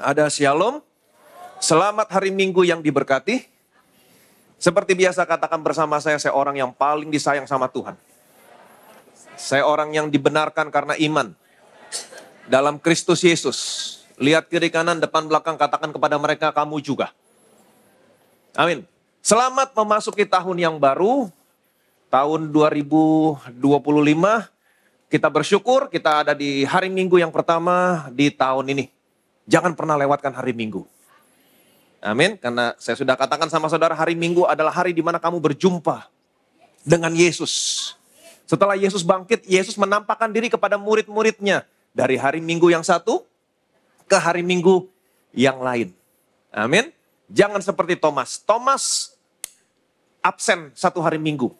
Ada shalom. Selamat hari Minggu yang diberkati. Seperti biasa katakan bersama saya orang yang paling disayang sama Tuhan. Saya orang yang dibenarkan karena iman dalam Kristus Yesus. Lihat kiri kanan, depan belakang, katakan kepada mereka, kamu juga. Amin. Selamat memasuki tahun yang baru, tahun 2025. Kita bersyukur kita ada di hari Minggu yang pertama di tahun ini. Jangan pernah lewatkan hari Minggu. Amin. Karena saya sudah katakan sama saudara, hari Minggu adalah hari di mana kamu berjumpa dengan Yesus. Setelah Yesus bangkit, Yesus menampakkan diri kepada murid-muridnya. Dari hari Minggu yang satu ke hari Minggu yang lain. Amin. Jangan seperti Thomas. Thomas absen satu hari Minggu.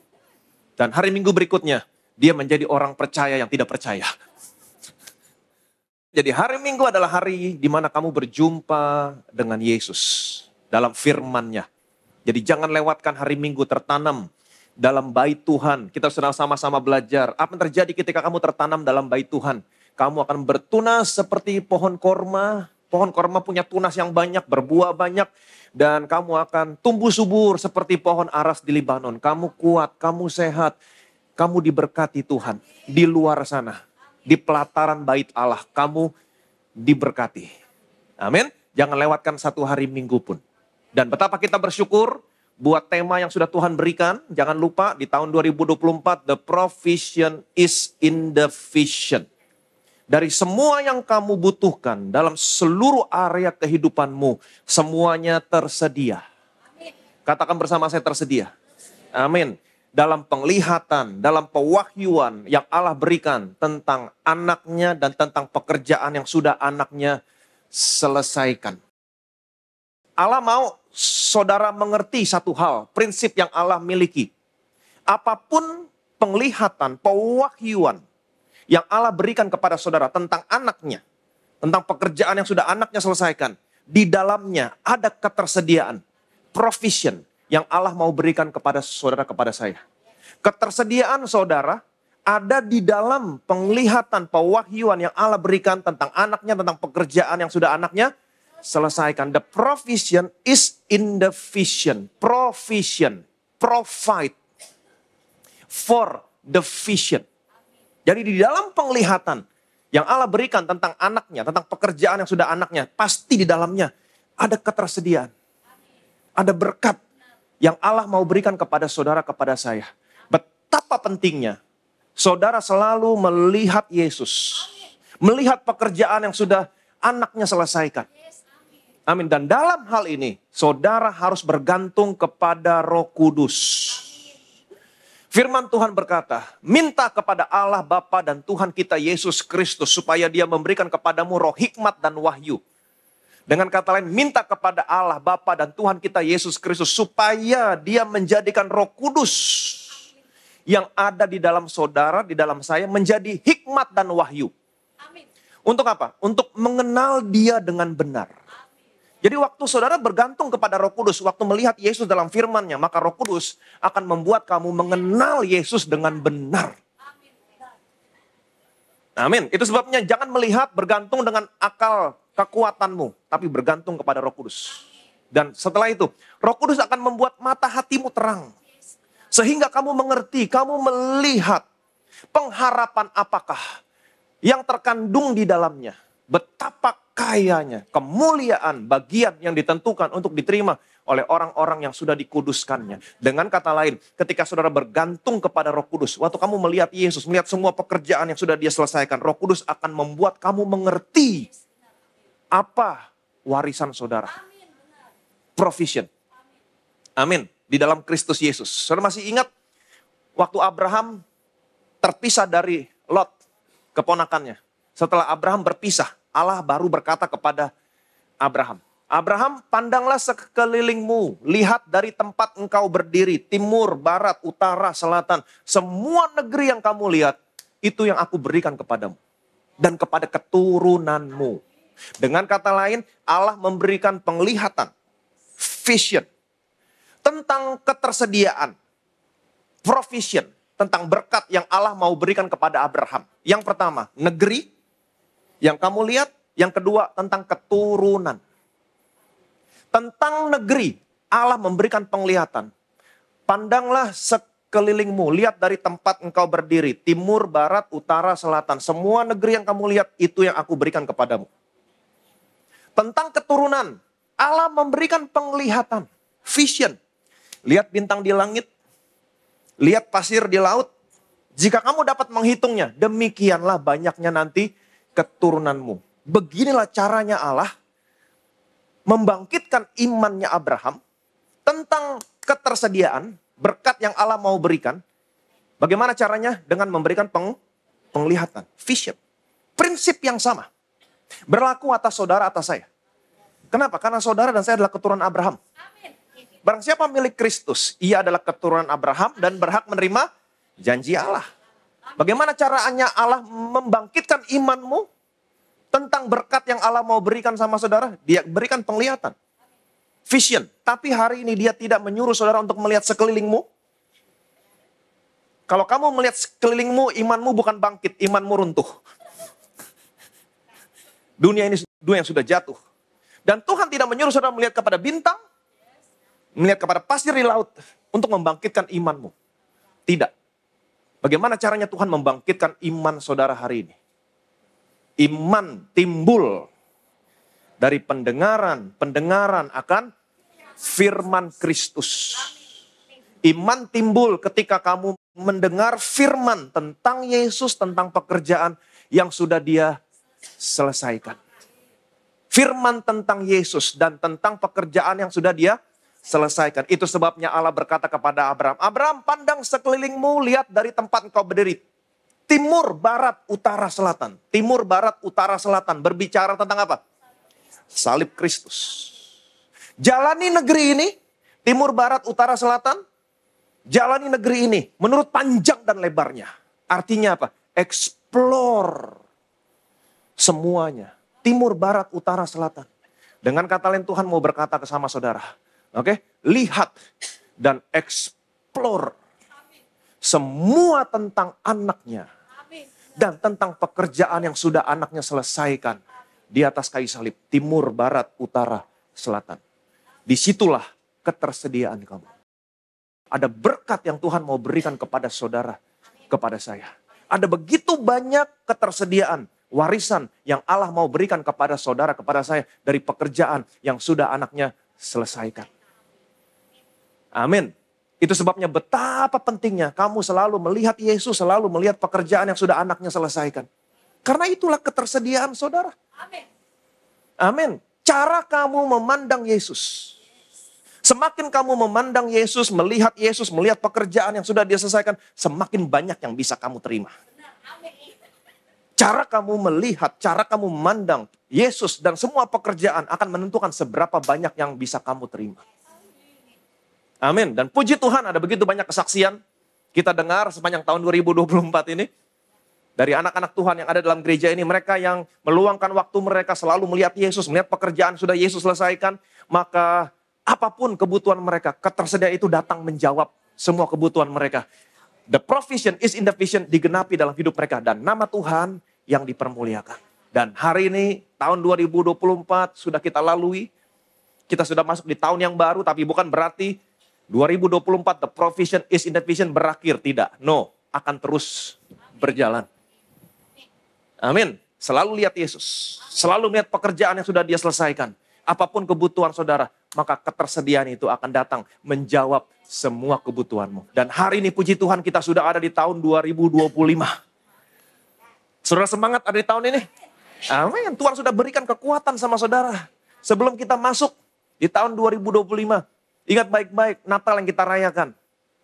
Dan hari Minggu berikutnya, dia menjadi orang percaya yang tidak percaya. Jadi hari Minggu adalah hari di mana kamu berjumpa dengan Yesus dalam firman-Nya. Jadi jangan lewatkan hari Minggu tertanam dalam bait Tuhan. Kita sedang sama-sama belajar. Apa yang terjadi ketika kamu tertanam dalam bait Tuhan? Kamu akan bertunas seperti pohon korma. Pohon korma punya tunas yang banyak, berbuah banyak. Dan kamu akan tumbuh subur seperti pohon aras di Libanon. Kamu kuat, kamu sehat. Kamu diberkati Tuhan di luar sana. Di pelataran bait Allah, kamu diberkati. Amin. Jangan lewatkan satu hari Minggu pun. Dan betapa kita bersyukur buat tema yang sudah Tuhan berikan. Jangan lupa di tahun 2024, the provision is in the vision. Dari semua yang kamu butuhkan dalam seluruh area kehidupanmu, semuanya tersedia. Katakan bersama saya, tersedia. Amin. Dalam penglihatan, dalam pewahyuan yang Allah berikan tentang anaknya dan tentang pekerjaan yang sudah anaknya selesaikan. Allah mau saudara mengerti satu hal, prinsip yang Allah miliki. Apapun penglihatan, pewahyuan yang Allah berikan kepada saudara tentang anaknya, tentang pekerjaan yang sudah anaknya selesaikan, di dalamnya ada ketersediaan, provision, yang Allah mau berikan kepada saudara, kepada saya. Ketersediaan saudara ada di dalam penglihatan, pewahyuan yang Allah berikan tentang anaknya, tentang pekerjaan yang sudah anaknya selesaikan. The provision is in the vision. Provision, provide for the vision. Jadi di dalam penglihatan yang Allah berikan tentang anaknya, tentang pekerjaan yang sudah anaknya, pasti di dalamnya ada ketersediaan. Ada berkat yang Allah mau berikan kepada saudara, kepada saya. Betapa pentingnya saudara selalu melihat Yesus. Melihat pekerjaan yang sudah anaknya selesaikan. Amin. Dan dalam hal ini, saudara harus bergantung kepada Roh Kudus. Firman Tuhan berkata, minta kepada Allah Bapa dan Tuhan kita Yesus Kristus supaya Dia memberikan kepadamu roh hikmat dan wahyu. Dengan kata lain, minta kepada Allah Bapa dan Tuhan kita Yesus Kristus supaya Dia menjadikan Roh Kudus yang ada di dalam saudara, di dalam saya, menjadi hikmat dan wahyu. Amin. Untuk apa? Untuk mengenal Dia dengan benar. Jadi waktu saudara bergantung kepada Roh Kudus, waktu melihat Yesus dalam firman-Nya, maka Roh Kudus akan membuat kamu mengenal Yesus dengan benar. Amin. Itu sebabnya jangan melihat bergantung dengan akal kekuatanmu, tapi bergantung kepada Roh Kudus. Dan setelah itu, Roh Kudus akan membuat mata hatimu terang. Sehingga kamu mengerti, kamu melihat pengharapan apakah yang terkandung di dalamnya. Betapa kayanya, kemuliaan, bagian yang ditentukan untuk diterima oleh orang-orang yang sudah dikuduskannya. Dengan kata lain, ketika saudara bergantung kepada Roh Kudus, waktu kamu melihat Yesus, melihat semua pekerjaan yang sudah Dia selesaikan, Roh Kudus akan membuat kamu mengerti apa warisan saudara. Provision. Amin. Di dalam Kristus Yesus. Saudara masih ingat waktu Abraham terpisah dari Lot, keponakannya. Setelah Abraham berpisah, Allah baru berkata kepada Abraham, Abraham, pandanglah sekelilingmu, lihat dari tempat engkau berdiri, timur, barat, utara, selatan. Semua negeri yang kamu lihat, itu yang aku berikan kepadamu. Dan kepada keturunanmu. Dengan kata lain, Allah memberikan penglihatan, vision, tentang ketersediaan, provision, tentang berkat yang Allah mau berikan kepada Abraham. Yang pertama, negeri yang kamu lihat Yang kedua, tentang keturunan. Tentang negeri, Allah memberikan penglihatan. Pandanglah sekelilingmu, lihat dari tempat engkau berdiri. Timur, barat, utara, selatan. Semua negeri yang kamu lihat, itu yang aku berikan kepadamu. Tentang keturunan, Allah memberikan penglihatan. Vision. Lihat bintang di langit. Lihat pasir di laut. Jika kamu dapat menghitungnya, demikianlah banyaknya nanti keturunanmu. Beginilah caranya Allah membangkitkan imannya Abraham tentang ketersediaan berkat yang Allah mau berikan. Bagaimana caranya? Dengan memberikan penglihatan, vision. Prinsip yang sama berlaku atas saudara, atas saya. Kenapa? Karena saudara dan saya adalah keturunan Abraham. Barang siapa milik Kristus, ia adalah keturunan Abraham dan berhak menerima janji Allah. Bagaimana caranya Allah membangkitkan imanmu tentang berkat yang Allah mau berikan sama saudara? Dia berikan penglihatan, vision. Tapi hari ini dia tidak menyuruh saudara untuk melihat sekelilingmu. Kalau kamu melihat sekelilingmu, imanmu bukan bangkit, imanmu runtuh. Dunia ini dunia yang sudah jatuh. Dan Tuhan tidak menyuruh saudara melihat kepada bintang, melihat kepada pasir di laut untuk membangkitkan imanmu. Tidak. Bagaimana caranya Tuhan membangkitkan iman saudara hari ini? Iman timbul dari pendengaran akan firman Kristus. Iman timbul ketika kamu mendengar firman tentang Yesus, tentang pekerjaan yang sudah Dia selesaikan. Firman tentang Yesus dan tentang pekerjaan yang sudah Dia selesaikan. Itu sebabnya Allah berkata kepada Abraham, Abraham, pandang sekelilingmu, lihat dari tempat engkau berdiri. Timur, barat, utara, selatan. Timur, barat, utara, selatan. Berbicara tentang apa? Salib Kristus. Jalani negeri ini, timur, barat, utara, selatan. Jalani negeri ini menurut panjang dan lebarnya. Artinya apa? Explore semuanya. Timur, barat, utara, selatan. Dengan kata lain Tuhan mau berkata ke sama saudara. Oke, lihat dan explore semua tentang anaknya. Dan tentang pekerjaan yang sudah anaknya selesaikan. Di atas kayu salib. Timur, barat, utara, selatan. Disitulah ketersediaan kamu. Ada berkat yang Tuhan mau berikan kepada saudara, kepada saya. Ada begitu banyak ketersediaan, warisan yang Allah mau berikan kepada saudara, kepada saya. Dari pekerjaan yang sudah anaknya selesaikan. Amin. Itu sebabnya betapa pentingnya kamu selalu melihat Yesus, selalu melihat pekerjaan yang sudah anaknya selesaikan. Karena itulah ketersediaan saudara. Amin. Amin. Cara kamu memandang Yesus. Semakin kamu memandang Yesus, melihat pekerjaan yang sudah Dia selesaikan, semakin banyak yang bisa kamu terima. Cara kamu melihat, cara kamu memandang Yesus dan semua pekerjaan akan menentukan seberapa banyak yang bisa kamu terima. Amin. Dan puji Tuhan ada begitu banyak kesaksian kita dengar sepanjang tahun 2024 ini. Dari anak-anak Tuhan yang ada dalam gereja ini, mereka yang meluangkan waktu mereka selalu melihat Yesus, melihat pekerjaan sudah Yesus selesaikan, maka apapun kebutuhan mereka, ketersediaan itu datang menjawab semua kebutuhan mereka. The provision is in the vision digenapi dalam hidup mereka. Dan nama Tuhan yang dipermuliakan. Dan hari ini, tahun 2024 sudah kita lalui. Kita sudah masuk di tahun yang baru, tapi bukan berarti 2024 the provision is in the vision berakhir. Tidak, no. Akan terus berjalan. Amin. Selalu lihat Yesus. Selalu lihat pekerjaan yang sudah Dia selesaikan. Apapun kebutuhan saudara, maka ketersediaan itu akan datang menjawab semua kebutuhanmu. Dan hari ini puji Tuhan kita sudah ada di tahun 2025. Saudara semangat ada di tahun ini? Amin. Tuhan sudah berikan kekuatan sama saudara. Sebelum kita masuk di tahun 2025. Ingat baik-baik Natal yang kita rayakan.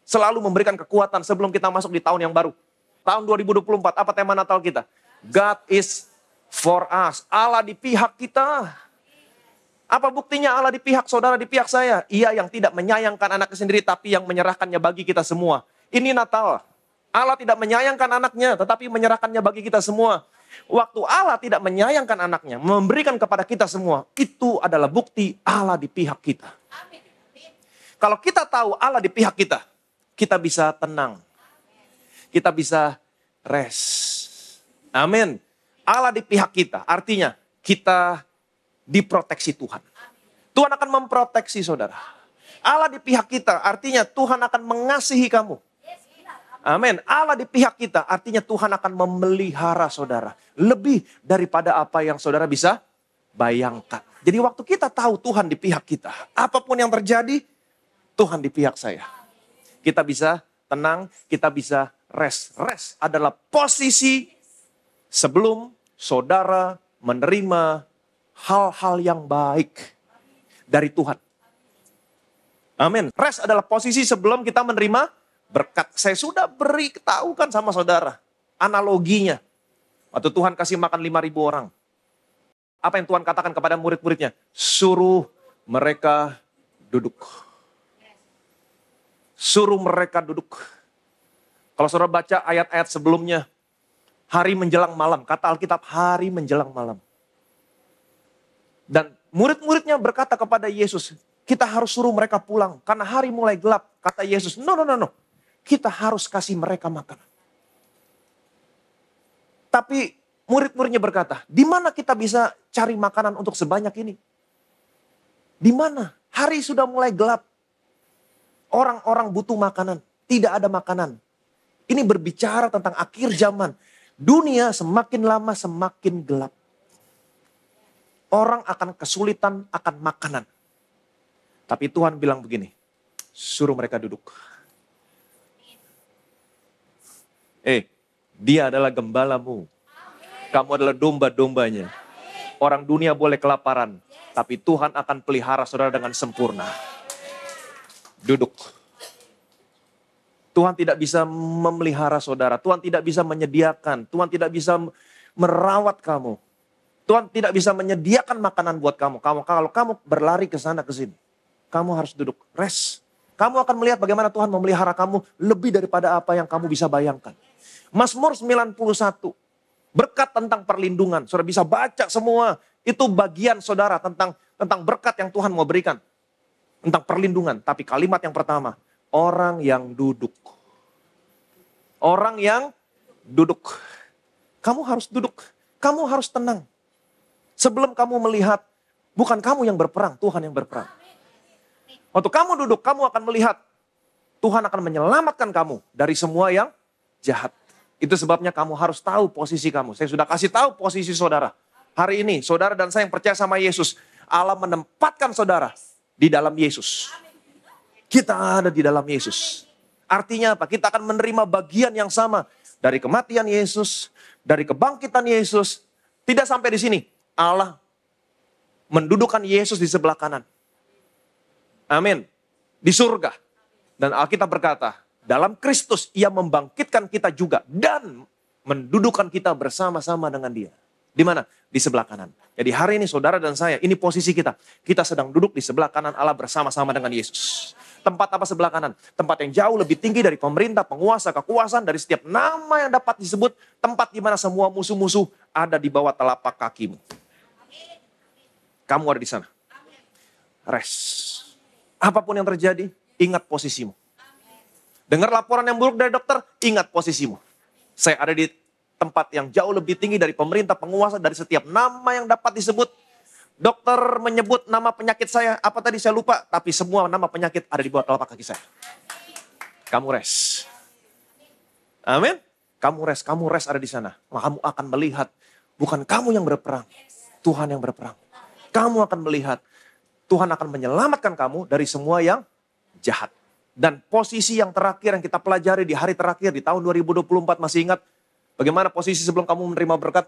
Selalu memberikan kekuatan sebelum kita masuk di tahun yang baru. Tahun 2024, apa tema Natal kita? God is for us. Allah di pihak kita. Apa buktinya Allah di pihak saudara, di pihak saya? Ia yang tidak menyayangkan anaknya sendiri, tapi yang menyerahkannya bagi kita semua. Ini Natal. Allah tidak menyayangkan anaknya, tetapi menyerahkannya bagi kita semua. Waktu Allah tidak menyayangkan anaknya, memberikan kepada kita semua, itu adalah bukti Allah di pihak kita. Kalau kita tahu Allah di pihak kita, kita bisa tenang. Kita bisa rest. Amin. Allah di pihak kita, artinya kita diproteksi Tuhan. Tuhan akan memproteksi saudara. Allah di pihak kita, artinya Tuhan akan mengasihi kamu. Amin. Allah di pihak kita, artinya Tuhan akan memelihara saudara. Lebih daripada apa yang saudara bisa bayangkan. Jadi waktu kita tahu Tuhan di pihak kita, apapun yang terjadi, Tuhan di pihak saya. Kita bisa tenang, kita bisa rest. Rest adalah posisi sebelum saudara menerima hal-hal yang baik dari Tuhan. Amin. Rest adalah posisi sebelum kita menerima berkat. Saya sudah beritahukan sama saudara analoginya. Waktu Tuhan kasih makan 5.000 orang. Apa yang Tuhan katakan kepada murid-muridnya? Suruh mereka duduk. Suruh mereka duduk. Kalau saudara baca ayat-ayat sebelumnya, hari menjelang malam. Kata Alkitab, hari menjelang malam. Dan murid-muridnya berkata kepada Yesus, kita harus suruh mereka pulang karena hari mulai gelap. Kata Yesus, no. Kita harus kasih mereka makan. Tapi murid-muridnya berkata, di mana kita bisa cari makanan untuk sebanyak ini? Di mana? Hari sudah mulai gelap. Orang-orang butuh makanan. Tidak ada makanan. Ini berbicara tentang akhir zaman. Dunia semakin lama semakin gelap. Orang akan kesulitan akan makanan. Tapi Tuhan bilang begini, suruh mereka duduk. Dia adalah gembalamu. Kamu adalah domba-dombanya. Orang dunia boleh kelaparan, tapi Tuhan akan pelihara saudara dengan sempurna. Duduk. Tuhan tidak bisa memelihara saudara. Tuhan tidak bisa menyediakan. Tuhan tidak bisa merawat kamu. Tuhan tidak bisa menyediakan makanan buat kamu. Kalau kamu berlari ke sana ke sini, kamu harus duduk, rest. Kamu akan melihat bagaimana Tuhan memelihara kamu lebih daripada apa yang kamu bisa bayangkan. Mazmur 91, berkat tentang perlindungan. Saudara bisa baca semua, itu bagian saudara tentang berkat yang Tuhan mau berikan. Tentang perlindungan, tapi kalimat yang pertama, orang yang duduk. Orang yang duduk. Kamu harus duduk, kamu harus tenang. Sebelum kamu melihat, bukan kamu yang berperang, Tuhan yang berperang. Waktu kamu duduk, kamu akan melihat Tuhan akan menyelamatkan kamu dari semua yang jahat. Itu sebabnya kamu harus tahu posisi kamu. Saya sudah kasih tahu posisi saudara. Hari ini saudara dan saya yang percaya sama Yesus, Allah menempatkan saudara di dalam Yesus. Kita ada di dalam Yesus. Artinya apa? Kita akan menerima bagian yang sama dari kematian Yesus, dari kebangkitan Yesus. Tidak sampai di sini. Allah mendudukkan Yesus di sebelah kanan. Amin. Di surga. Dan Alkitab berkata, dalam Kristus ia membangkitkan kita juga dan mendudukkan kita bersama-sama dengan dia. Di mana? Di sebelah kanan. Jadi hari ini saudara dan saya, ini posisi kita. Kita sedang duduk di sebelah kanan Allah bersama-sama dengan Yesus. Tempat apa sebelah kanan? Tempat yang jauh lebih tinggi dari pemerintah, penguasa, kekuasaan, dari setiap nama yang dapat disebut. Tempat di mana semua musuh-musuh ada di bawah telapak kakimu. Kamu ada di sana. Rest. Apapun yang terjadi, ingat posisimu. Dengar laporan yang buruk dari dokter, ingat posisimu. Saya ada di tempat yang jauh lebih tinggi dari pemerintah, penguasa, dari setiap nama yang dapat disebut. Dokter menyebut nama penyakit saya, apa tadi saya lupa, tapi semua nama penyakit ada di bawah telapak kaki saya. Kamu rest. Amin. Kamu rest ada di sana. Kamu akan melihat, bukan kamu yang berperang, Tuhan yang berperang. Kamu akan melihat, Tuhan akan menyelamatkan kamu dari semua yang jahat. Dan posisi yang terakhir yang kita pelajari di hari terakhir di tahun 2024, masih ingat bagaimana posisi sebelum kamu menerima berkat?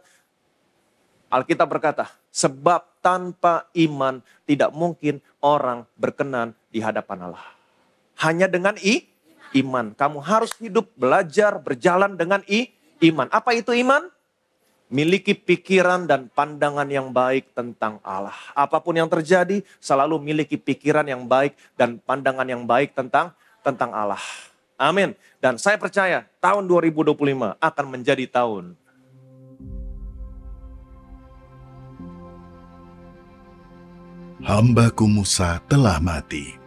Alkitab berkata, sebab tanpa iman tidak mungkin orang berkenan di hadapan Allah. Hanya dengan iman. Kamu harus hidup, belajar, berjalan dengan iman. Apa itu iman? Miliki pikiran dan pandangan yang baik tentang Allah. Apapun yang terjadi, selalu miliki pikiran yang baik dan pandangan yang baik tentang Allah. Amin. Dan saya percaya tahun 2025 akan menjadi tahun. Hambaku Musa telah mati.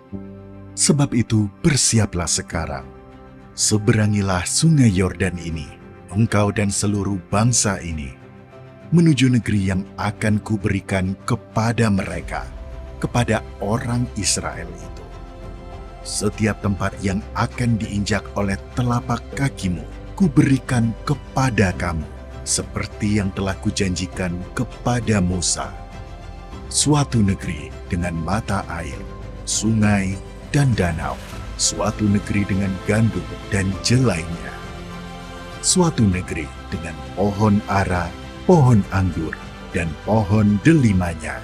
Sebab itu bersiaplah sekarang. Seberangilah sungai Yordan ini, engkau dan seluruh bangsa ini. menuju negeri yang akan kuberikan kepada mereka, kepada orang Israel itu. Setiap tempat yang akan diinjak oleh telapak kakimu, kuberikan kepada kamu, seperti yang telah kujanjikan kepada Musa. Suatu negeri dengan mata air, sungai, dan danau, suatu negeri dengan gandum dan jelainya, suatu negeri dengan pohon ara, pohon anggur, dan pohon delimanya,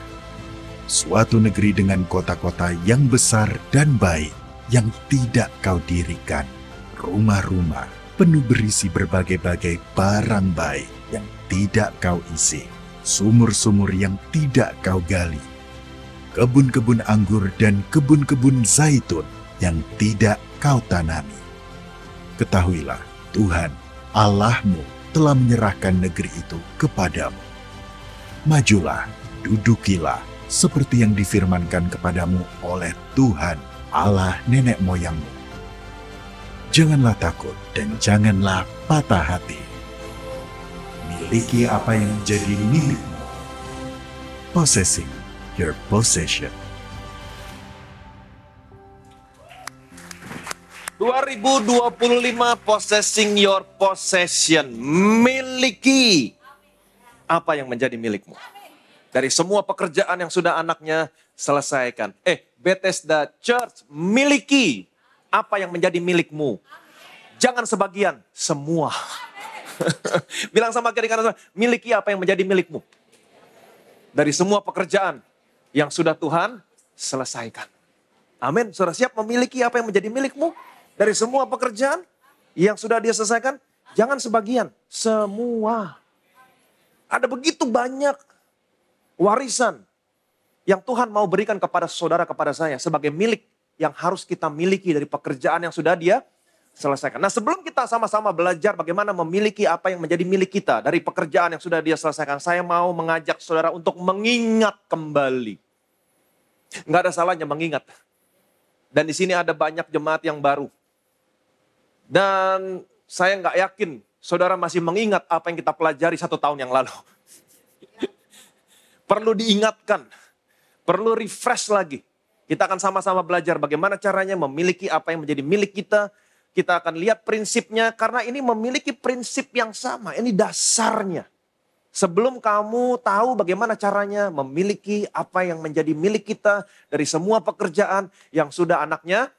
suatu negeri dengan kota-kota yang besar dan baik, yang tidak kau dirikan, rumah-rumah penuh berisi berbagai-bagai barang baik yang tidak kau isi, sumur-sumur yang tidak kau gali, kebun-kebun anggur dan kebun-kebun zaitun yang tidak kau tanami. Ketahuilah, Tuhan Allahmu telah menyerahkan negeri itu kepadamu. Majulah, dudukilah, seperti yang difirmankan kepadamu oleh Tuhan Allah nenek moyangmu. Janganlah takut dan janganlah patah hati. Miliki apa yang menjadi milikmu. Possessing your possession. 2025 possessing your possession. Miliki apa yang menjadi milikmu. Dari semua pekerjaan yang sudah anaknya selesaikan. Bethesda Church, miliki apa yang menjadi milikmu. Jangan sebagian, semua. Bilang sama kiri kanan, miliki apa yang menjadi milikmu. Dari semua pekerjaan yang sudah Tuhan selesaikan. Amin. Saudara siap memiliki apa yang menjadi milikmu? Dari semua pekerjaan yang sudah dia selesaikan, jangan sebagian, semua. Ada begitu banyak warisan yang Tuhan mau berikan kepada saudara, kepada saya sebagai milik yang harus kita miliki dari pekerjaan yang sudah dia selesaikan. Nah, sebelum kita sama-sama belajar bagaimana memiliki apa yang menjadi milik kita dari pekerjaan yang sudah dia selesaikan, saya mau mengajak saudara untuk mengingat kembali. Nggak ada salahnya mengingat. Dan di sini ada banyak jemaat yang baru. Dan saya nggak yakin saudara masih mengingat apa yang kita pelajari 1 tahun yang lalu. Perlu diingatkan, perlu refresh lagi. Kita akan sama-sama belajar bagaimana caranya memiliki apa yang menjadi milik kita. Kita akan lihat prinsipnya karena ini memiliki prinsip yang sama. Ini dasarnya. Sebelum kamu tahu bagaimana caranya memiliki apa yang menjadi milik kita dari semua pekerjaan yang sudah anaknya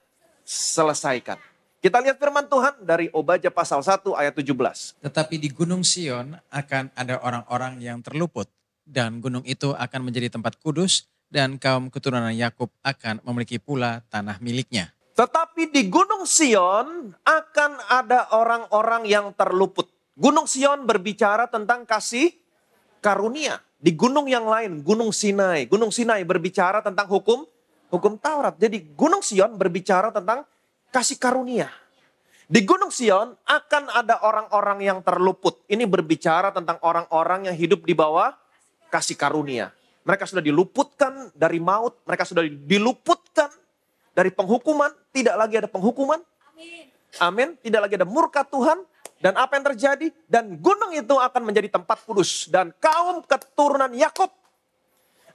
selesaikan. Kita lihat firman Tuhan dari Obadya pasal 1 ayat 17. Tetapi di Gunung Sion akan ada orang-orang yang terluput, dan gunung itu akan menjadi tempat kudus, dan kaum keturunan Yakub akan memiliki pula tanah miliknya. Tetapi di Gunung Sion akan ada orang-orang yang terluput. Gunung Sion berbicara tentang kasih karunia. Di gunung yang lain, Gunung Sinai. Gunung Sinai berbicara tentang hukum Taurat. Jadi Gunung Sion berbicara tentang kasih karunia. Di Gunung Sion akan ada orang-orang yang terluput. Ini berbicara tentang orang-orang yang hidup di bawah kasih karunia. Mereka sudah diluputkan dari maut. Mereka sudah diluputkan dari penghukuman. Tidak lagi ada penghukuman. Amin. Tidak lagi ada murka Tuhan. Dan apa yang terjadi? Dan gunung itu akan menjadi tempat kudus. Dan kaum keturunan Yakub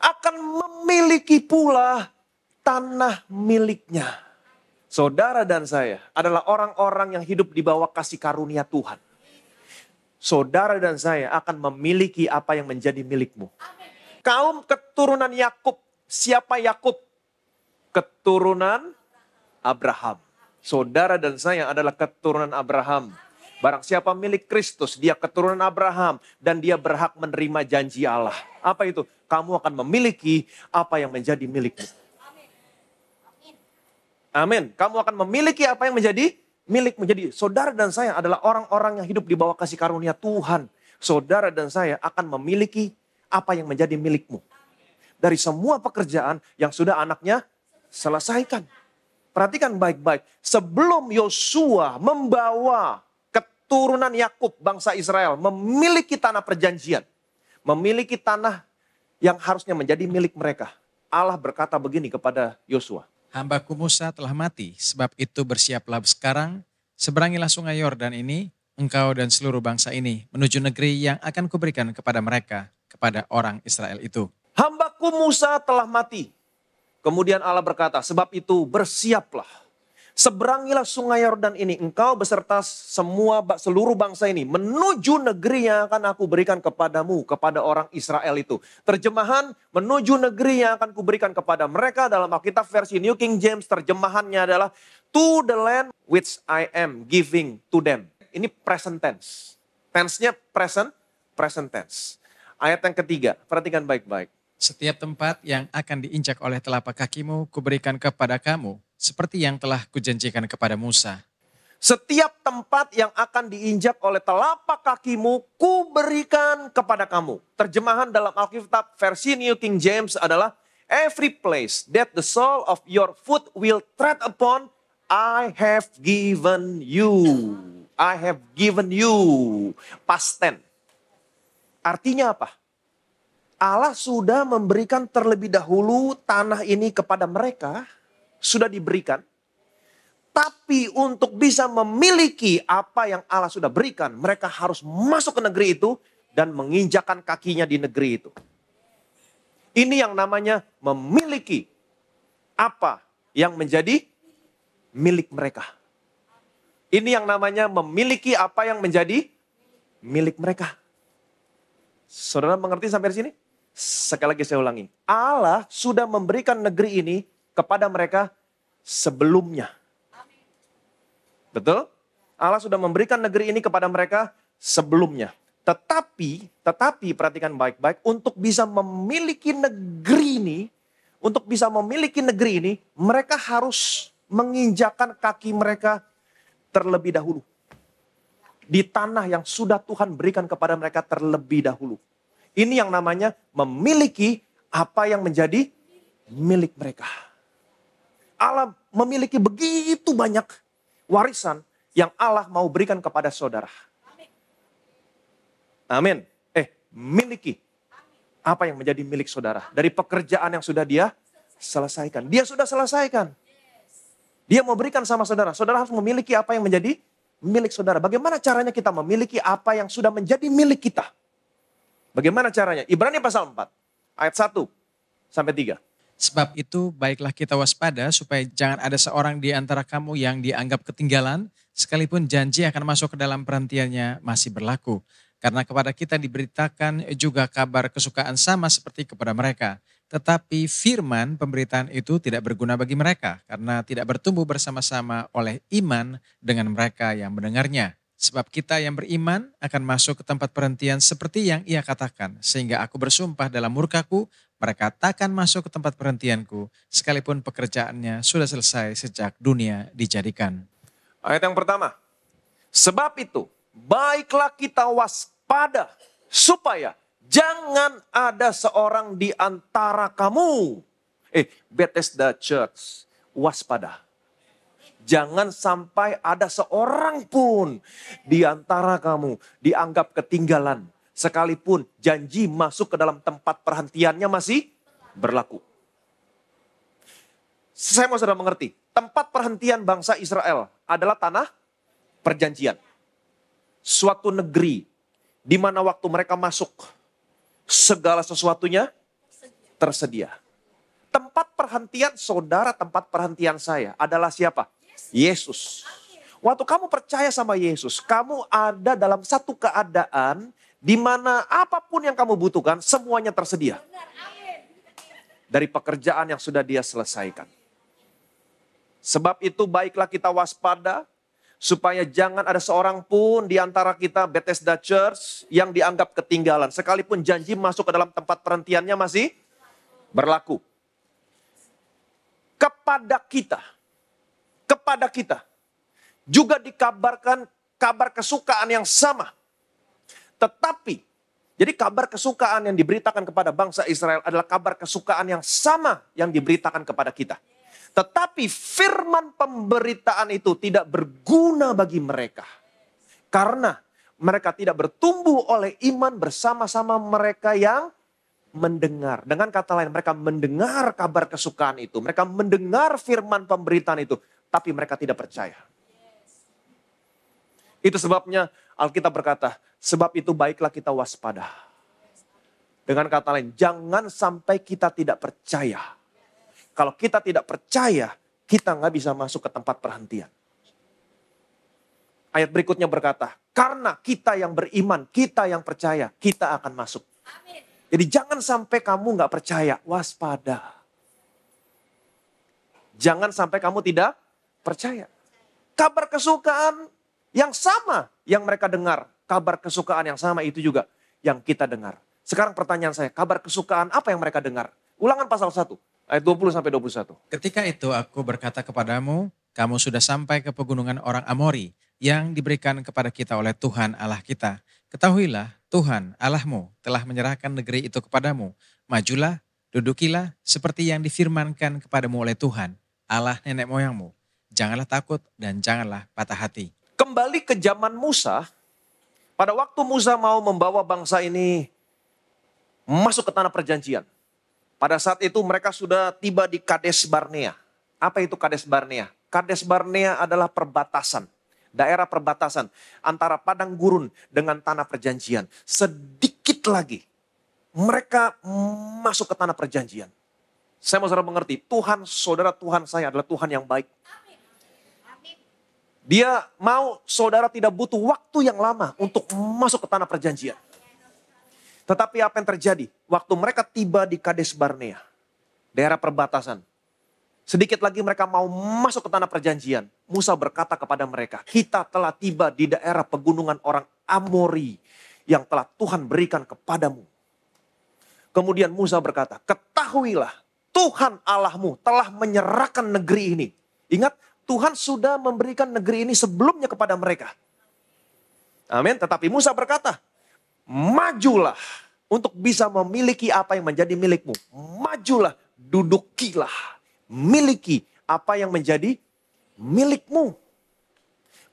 akan memiliki pula tanah miliknya. Saudara dan saya adalah orang-orang yang hidup di bawah kasih karunia Tuhan. Saudara dan saya akan memiliki apa yang menjadi milikmu. Kaum keturunan Yakub. Siapa Yakub? Keturunan Abraham. Saudara dan saya adalah keturunan Abraham. Barang siapa milik Kristus, dia keturunan Abraham. Dan dia berhak menerima janji Allah. Apa itu? Kamu akan memiliki apa yang menjadi milikmu. Amin. Kamu akan memiliki apa yang menjadi milikmu. Jadi saudara dan saya adalah orang-orang yang hidup di bawah kasih karunia Tuhan. Saudara dan saya akan memiliki apa yang menjadi milikmu. Dari semua pekerjaan yang sudah anaknya selesaikan. Perhatikan baik-baik. Sebelum Yosua membawa keturunan Yakub bangsa Israel memiliki tanah perjanjian. Memiliki tanah yang harusnya menjadi milik mereka. Allah berkata begini kepada Yosua. Hambaku Musa telah mati, sebab itu bersiaplah sekarang, seberangilah sungai Yordan ini, engkau dan seluruh bangsa ini menuju negeri yang akan kuberikan kepada mereka, kepada orang Israel itu. Hambaku Musa telah mati. Kemudian Allah berkata, sebab itu bersiaplah. Seberangilah sungai Yordan ini, engkau beserta seluruh bangsa ini menuju negeri yang akan aku berikan kepadamu, kepada orang Israel itu. Terjemahan, menuju negeri yang akan kuberikan kepada mereka dalam Alkitab versi New King James, terjemahannya adalah to the land which I am giving to them. Ini present tense. Tense-nya present tense. Ayat yang ketiga, perhatikan baik-baik. Setiap tempat yang akan diinjak oleh telapak kakimu kuberikan kepada kamu, seperti yang telah kujanjikan kepada Musa. Setiap tempat yang akan diinjak oleh telapak kakimu, kuberikan kepada kamu. Terjemahan dalam Alkitab versi New King James adalah, every place that the sole of your foot will tread upon, I have given you. I have given you. Past tense. Artinya apa? Allah sudah memberikan terlebih dahulu tanah ini kepada mereka, sudah diberikan. Tapi untuk bisa memiliki apa yang Allah sudah berikan, mereka harus masuk ke negeri itu dan menginjakkan kakinya di negeri itu. Ini yang namanya memiliki apa yang menjadi milik mereka. Ini yang namanya memiliki apa yang menjadi milik mereka. Saudara mengerti sampai di sini? Sekali lagi saya ulangi. Allah sudah memberikan negeri ini kepada mereka sebelumnya. Betul? Allah sudah memberikan negeri ini kepada mereka sebelumnya. Tetapi perhatikan baik-baik, untuk bisa memiliki negeri ini, mereka harus menginjakkan kaki mereka terlebih dahulu. Di tanah yang sudah Tuhan berikan kepada mereka terlebih dahulu. Ini yang namanya memiliki apa yang menjadi milik mereka. Allah memiliki begitu banyak warisan yang Allah mau berikan kepada saudara. Amin. Miliki apa yang menjadi milik saudara. Dari pekerjaan yang sudah dia selesaikan. Dia sudah selesaikan. Dia mau berikan sama saudara. Saudara harus memiliki apa yang menjadi milik saudara. Bagaimana caranya kita memiliki apa yang sudah menjadi milik kita? Bagaimana caranya? Ibrani pasal 4, ayat 1 sampai 3. Sebab itu baiklah kita waspada supaya jangan ada seorang di antara kamu yang dianggap ketinggalan, sekalipun janji akan masuk ke dalam perhentiannya masih berlaku. Karena kepada kita diberitakan juga kabar kesukaan sama seperti kepada mereka. Tetapi firman pemberitaan itu tidak berguna bagi mereka, karena tidak bertumbuh bersama-sama oleh iman dengan mereka yang mendengarnya. Sebab kita yang beriman akan masuk ke tempat perhentian seperti yang ia katakan. Sehingga aku bersumpah dalam murkaku, mereka takkan masuk ke tempat perhentianku, sekalipun pekerjaannya sudah selesai sejak dunia dijadikan. Ayat yang pertama. Sebab itu, baiklah kita waspada, supaya jangan ada seorang di antara kamu. Bethesda Church, waspada. Jangan sampai ada seorang pun di antara kamu dianggap ketinggalan. Sekalipun janji masuk ke dalam tempat perhentiannya masih berlaku. Saya mau saudara mengerti. Tempat perhentian bangsa Israel adalah tanah perjanjian. Suatu negeri di mana waktu mereka masuk, segala sesuatunya tersedia. Tempat perhentian saudara, tempat perhentian saya adalah siapa? Yesus. Waktu kamu percaya sama Yesus, kamu ada dalam satu keadaan di mana apapun yang kamu butuhkan, semuanya tersedia. Dari pekerjaan yang sudah dia selesaikan. Sebab itu baiklah kita waspada, supaya jangan ada seorang pun di antara kita Bethesda Church yang dianggap ketinggalan. Sekalipun janji masuk ke dalam tempat perhentiannya masih berlaku. Kepada kita juga dikabarkan kabar kesukaan yang sama. Tetapi, jadi kabar kesukaan yang diberitakan kepada bangsa Israel adalah kabar kesukaan yang sama yang diberitakan kepada kita. Tetapi firman pemberitaan itu tidak berguna bagi mereka. Karena mereka tidak bertumbuh oleh iman bersama-sama mereka yang mendengar. Dengan kata lain, mereka mendengar kabar kesukaan itu. Mereka mendengar firman pemberitaan itu. Tapi mereka tidak percaya. Itu sebabnya Alkitab berkata, sebab itu baiklah kita waspada. Dengan kata lain, jangan sampai kita tidak percaya. Kalau kita tidak percaya, kita nggak bisa masuk ke tempat perhentian. Ayat berikutnya berkata, karena kita yang beriman, kita yang percaya, kita akan masuk. Jadi jangan sampai kamu nggak percaya, waspada. Jangan sampai kamu tidak percaya. Kabar kesukaan yang sama yang mereka dengar. Kabar kesukaan yang sama itu juga yang kita dengar. Sekarang pertanyaan saya, kabar kesukaan apa yang mereka dengar? Ulangan pasal 1, ayat 20-21. Ketika itu aku berkata kepadamu, kamu sudah sampai ke pegunungan orang Amori yang diberikan kepada kita oleh Tuhan Allah kita. Ketahuilah, Tuhan Allahmu telah menyerahkan negeri itu kepadamu. Majulah, dudukilah seperti yang difirmankan kepadamu oleh Tuhan, Allah nenek moyangmu. Janganlah takut dan janganlah patah hati. Kembali ke zaman Musa, pada waktu Musa mau membawa bangsa ini masuk ke tanah perjanjian. Pada saat itu mereka sudah tiba di Kades Barnea. Apa itu Kades Barnea? Kades Barnea adalah perbatasan. Daerah perbatasan antara padang gurun dengan tanah perjanjian. Sedikit lagi mereka masuk ke tanah perjanjian. Saya mau saudara mengerti, Tuhan, saudara Tuhan saya adalah Tuhan yang baik. Dia mau saudara tidak butuh waktu yang lama untuk masuk ke tanah perjanjian. Tetapi apa yang terjadi? Waktu mereka tiba di Kades Barnea, daerah perbatasan. Sedikit lagi mereka mau masuk ke tanah perjanjian. Musa berkata kepada mereka, kita telah tiba di daerah pegunungan orang Amori yang telah Tuhan berikan kepadamu. Kemudian Musa berkata, ketahuilah Tuhan Allahmu telah menyerahkan negeri ini. Ingat, Tuhan sudah memberikan negeri ini sebelumnya kepada mereka. Amin. Tetapi Musa berkata, majulah untuk bisa memiliki apa yang menjadi milikmu. Majulah, dudukilah, miliki apa yang menjadi milikmu.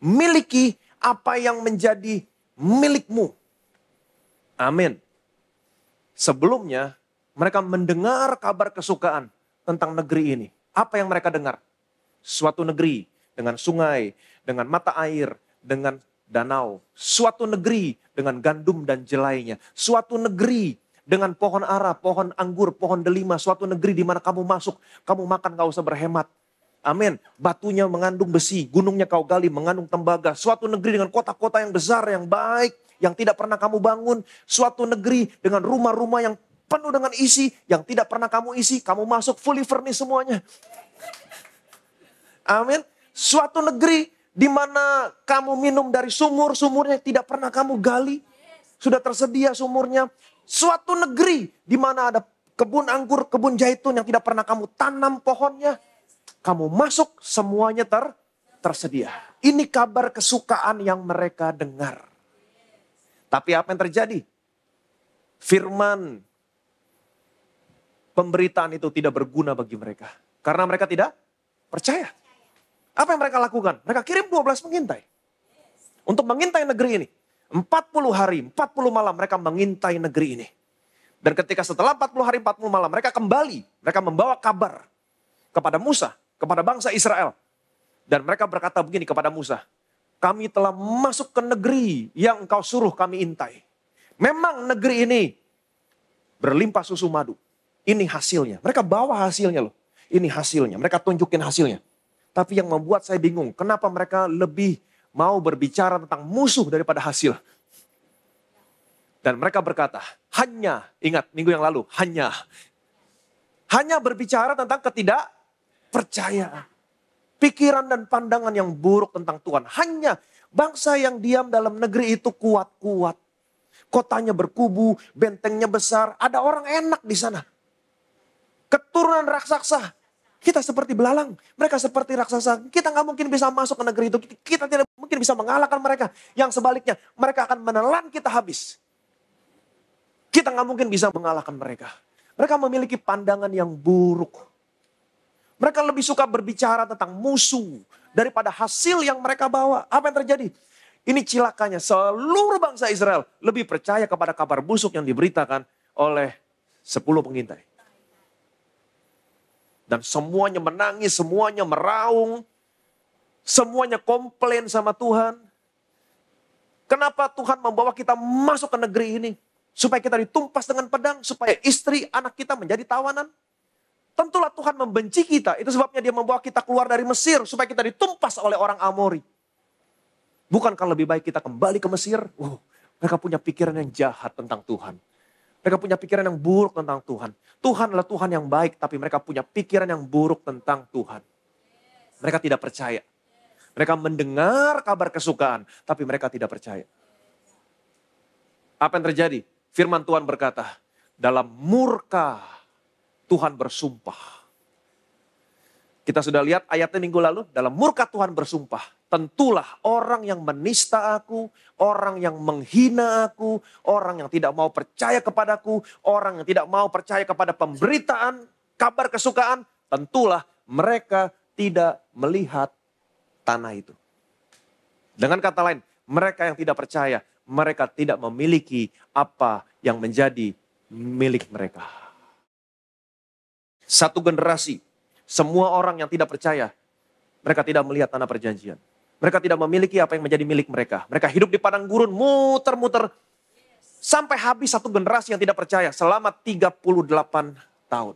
Miliki apa yang menjadi milikmu. Amin. Sebelumnya mereka mendengar kabar kesukaan tentang negeri ini. Apa yang mereka dengar? Suatu negeri dengan sungai, dengan mata air, dengan danau. Suatu negeri dengan gandum dan jelainya. Suatu negeri dengan pohon ara, pohon anggur, pohon delima. Suatu negeri di mana kamu masuk, kamu makan gak usah berhemat. Amin. Batunya mengandung besi, gunungnya kau gali mengandung tembaga. Suatu negeri dengan kota-kota yang besar, yang baik, yang tidak pernah kamu bangun. Suatu negeri dengan rumah-rumah yang penuh dengan isi, yang tidak pernah kamu isi. Kamu masuk fully furnished semuanya. Amin. Suatu negeri di mana kamu minum dari sumur, sumurnya tidak pernah kamu gali. Sudah tersedia sumurnya. Suatu negeri di mana ada kebun anggur, kebun zaitun yang tidak pernah kamu tanam pohonnya. Kamu masuk, semuanya tersedia. Ini kabar kesukaan yang mereka dengar. Tapi apa yang terjadi? Firman pemberitaan itu tidak berguna bagi mereka. Karena mereka tidak percaya. Apa yang mereka lakukan? Mereka kirim 12 pengintai. Untuk mengintai negeri ini. 40 hari, 40 malam mereka mengintai negeri ini. Dan ketika setelah 40 hari, 40 malam mereka kembali. Mereka membawa kabar kepada Musa, kepada bangsa Israel. Dan mereka berkata begini kepada Musa. Kami telah masuk ke negeri yang engkau suruh kami intai. Memang negeri ini berlimpah susu madu. Ini hasilnya. Mereka bawa hasilnya loh. Ini hasilnya. Mereka tunjukin hasilnya. Tapi yang membuat saya bingung, kenapa mereka lebih mau berbicara tentang musuh daripada hasil. Dan mereka berkata, hanya, ingat minggu yang lalu, hanya berbicara tentang ketidakpercayaan. Pikiran dan pandangan yang buruk tentang Tuhan. Hanya bangsa yang diam dalam negeri itu kuat-kuat. Kotanya berkubu, bentengnya besar, ada orang enak di sana. Keturunan raksasa. Kita seperti belalang, mereka seperti raksasa. Kita nggak mungkin bisa masuk ke negeri itu. Kita tidak mungkin bisa mengalahkan mereka. Yang sebaliknya, mereka akan menelan kita habis. Kita nggak mungkin bisa mengalahkan mereka. Mereka memiliki pandangan yang buruk. Mereka lebih suka berbicara tentang musuh daripada hasil yang mereka bawa. Apa yang terjadi? Ini cilakanya, seluruh bangsa Israel lebih percaya kepada kabar busuk yang diberitakan oleh 10 pengintai. Dan semuanya menangis, semuanya meraung. Semuanya komplain sama Tuhan. Kenapa Tuhan membawa kita masuk ke negeri ini? Supaya kita ditumpas dengan pedang, supaya istri, anak kita menjadi tawanan. Tentulah Tuhan membenci kita. Itu sebabnya dia membawa kita keluar dari Mesir, supaya kita ditumpas oleh orang Amori. Bukankah lebih baik kita kembali ke Mesir? Mereka punya pikiran yang jahat tentang Tuhan. Mereka punya pikiran yang buruk tentang Tuhan. Tuhan adalah Tuhan yang baik, tapi mereka punya pikiran yang buruk tentang Tuhan. Mereka tidak percaya. Mereka mendengar kabar kesukaan, tapi mereka tidak percaya. Apa yang terjadi? Firman Tuhan berkata, dalam murka Tuhan bersumpah. Kita sudah lihat ayatnya minggu lalu, dalam murka Tuhan bersumpah. Tentulah orang yang menista aku, orang yang menghina aku, orang yang tidak mau percaya kepadaku, orang yang tidak mau percaya kepada pemberitaan, kabar kesukaan, tentulah mereka tidak melihat tanah itu. Dengan kata lain, mereka yang tidak percaya, mereka tidak memiliki apa yang menjadi milik mereka. Satu generasi, semua orang yang tidak percaya, mereka tidak melihat tanah perjanjian. Mereka tidak memiliki apa yang menjadi milik mereka. Mereka hidup di padang gurun, muter-muter. Sampai habis satu generasi yang tidak percaya selama 38 tahun.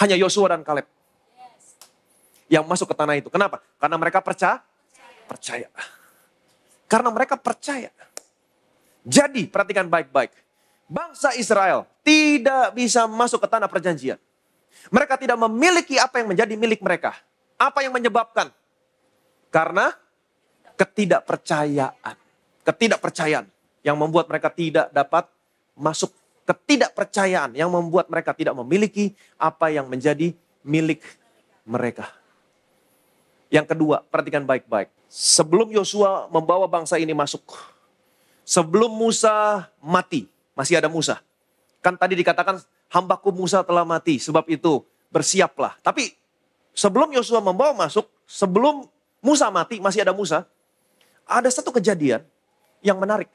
Hanya Yosua dan Kaleb yang masuk ke tanah itu. Kenapa? Karena mereka percaya. Karena mereka percaya. Jadi perhatikan baik-baik. Bangsa Israel tidak bisa masuk ke tanah perjanjian. Mereka tidak memiliki apa yang menjadi milik mereka. Apa yang menyebabkan? Karena ketidakpercayaan. Ketidakpercayaan yang membuat mereka tidak dapat masuk. Ketidakpercayaan yang membuat mereka tidak memiliki apa yang menjadi milik mereka. Yang kedua, perhatikan baik-baik. Sebelum Yosua membawa bangsa ini masuk. Sebelum Musa mati, masih ada Musa. Kan tadi dikatakan hambaku Musa telah mati, sebab itu bersiaplah. Tapi sebelum Yosua membawa masuk, sebelum Musa mati, masih ada Musa. Ada satu kejadian yang menarik.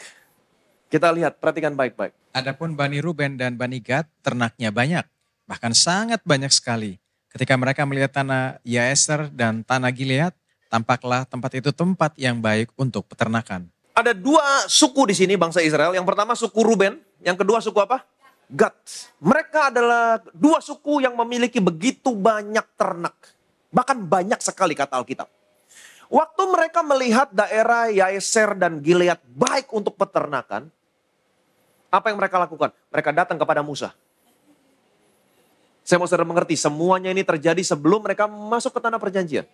Kita lihat, perhatikan baik-baik. Adapun Bani Ruben dan Bani Gad ternaknya banyak, bahkan sangat banyak sekali. Ketika mereka melihat tanah Yaeser dan tanah Gilead, tampaklah tempat itu tempat yang baik untuk peternakan. Ada dua suku di sini bangsa Israel. Yang pertama suku Ruben, yang kedua suku apa? Gad. Mereka adalah dua suku yang memiliki begitu banyak ternak. Bahkan banyak sekali kata Alkitab. Waktu mereka melihat daerah Yaeser dan Gilead baik untuk peternakan, apa yang mereka lakukan? Mereka datang kepada Musa. Saya mau saudara mengerti, semuanya ini terjadi sebelum mereka masuk ke tanah perjanjian.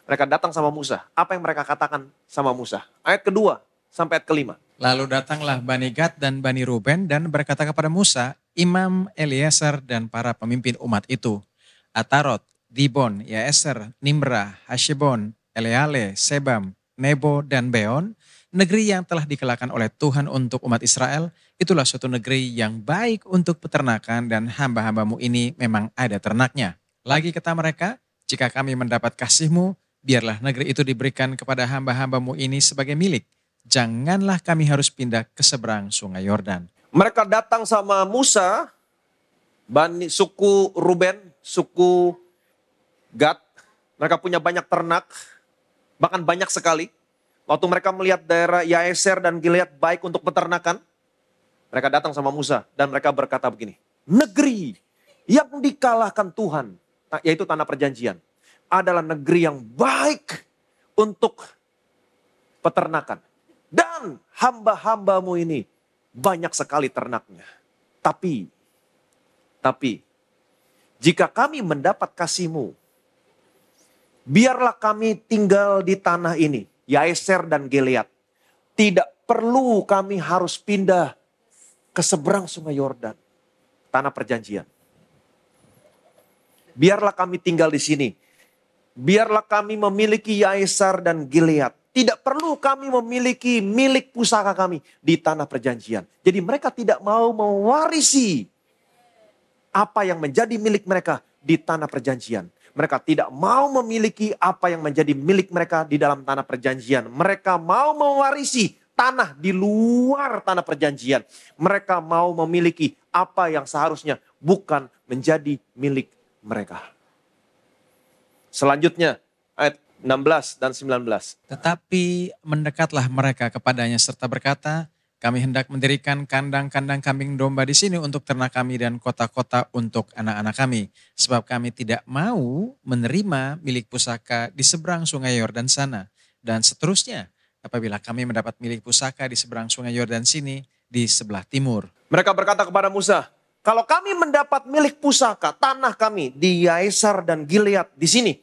Mereka datang sama Musa. Apa yang mereka katakan sama Musa? Ayat kedua sampai ayat kelima. Lalu datanglah Bani Gad dan Bani Ruben dan berkata kepada Musa, Imam Eliezer dan para pemimpin umat itu, Atarot, Dibon, Yaeser, Nimrah, Hashbon, Eleale, Sebam, Nebo, dan Beon, negeri yang telah dikelakkan oleh Tuhan untuk umat Israel, itulah suatu negeri yang baik untuk peternakan dan hamba-hambamu ini memang ada ternaknya. Lagi kata mereka, jika kami mendapat kasih-Mu, biarlah negeri itu diberikan kepada hamba-hambamu ini sebagai milik. Janganlah kami harus pindah ke seberang sungai Yordan. Mereka datang sama Musa, suku Ruben, suku Gad. Mereka punya banyak ternak, bahkan banyak sekali. Waktu mereka melihat daerah Yaeser dan Gilead baik untuk peternakan, mereka datang sama Musa dan mereka berkata begini, negeri yang dikalahkan Tuhan, yaitu tanah perjanjian, adalah negeri yang baik untuk peternakan. Dan hamba-hambamu ini banyak sekali ternaknya. Tapi, jika kami mendapat kasih-Mu, biarlah kami tinggal di tanah ini, Yaeser dan Gilead. Tidak perlu kami harus pindah ke seberang sungai Yordan, tanah perjanjian. Biarlah kami tinggal di sini. Biarlah kami memiliki Yaeser dan Gilead. Tidak perlu kami memiliki milik pusaka kami di tanah perjanjian. Jadi mereka tidak mau mewarisi apa yang menjadi milik mereka di tanah perjanjian. Mereka tidak mau memiliki apa yang menjadi milik mereka di dalam tanah perjanjian. Mereka mau mewarisi tanah di luar tanah perjanjian. Mereka mau memiliki apa yang seharusnya bukan menjadi milik mereka. Selanjutnya ayat 16 dan 19. Tetapi mendekatlah mereka kepadanya serta berkata, kami hendak mendirikan kandang-kandang kambing domba di sini untuk ternak kami dan kota-kota untuk anak-anak kami. Sebab kami tidak mau menerima milik pusaka di seberang sungai Yordan sana. Dan seterusnya, apabila kami mendapat milik pusaka di seberang sungai Yordan sini, di sebelah timur. Mereka berkata kepada Musa, kalau kami mendapat milik pusaka tanah kami di Yaeser dan Gilead di sini,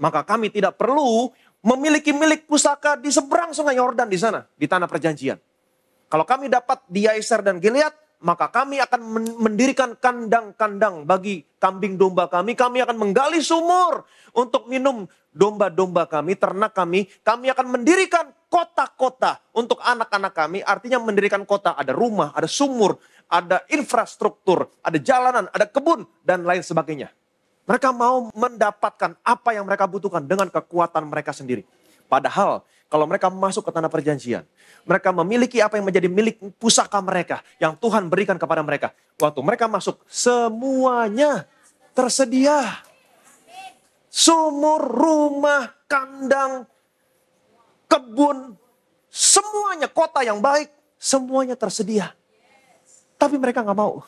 maka kami tidak perlu memiliki milik pusaka di seberang sungai Yordan di sana, di tanah perjanjian. Kalau kami dapat di Yaeser dan Gilead, maka kami akan mendirikan kandang-kandang bagi kambing domba kami. Kami akan menggali sumur untuk minum domba-domba kami, ternak kami. Kami akan mendirikan kota-kota untuk anak-anak kami. Artinya mendirikan kota, ada rumah, ada sumur, ada infrastruktur, ada jalanan, ada kebun, dan lain sebagainya. Mereka mau mendapatkan apa yang mereka butuhkan dengan kekuatan mereka sendiri. Padahal kalau mereka masuk ke tanah perjanjian, mereka memiliki apa yang menjadi milik pusaka mereka yang Tuhan berikan kepada mereka. Waktu mereka masuk, semuanya tersedia. Sumur, rumah, kandang, kebun, semuanya, kota yang baik, semuanya tersedia. Tapi mereka nggak mau.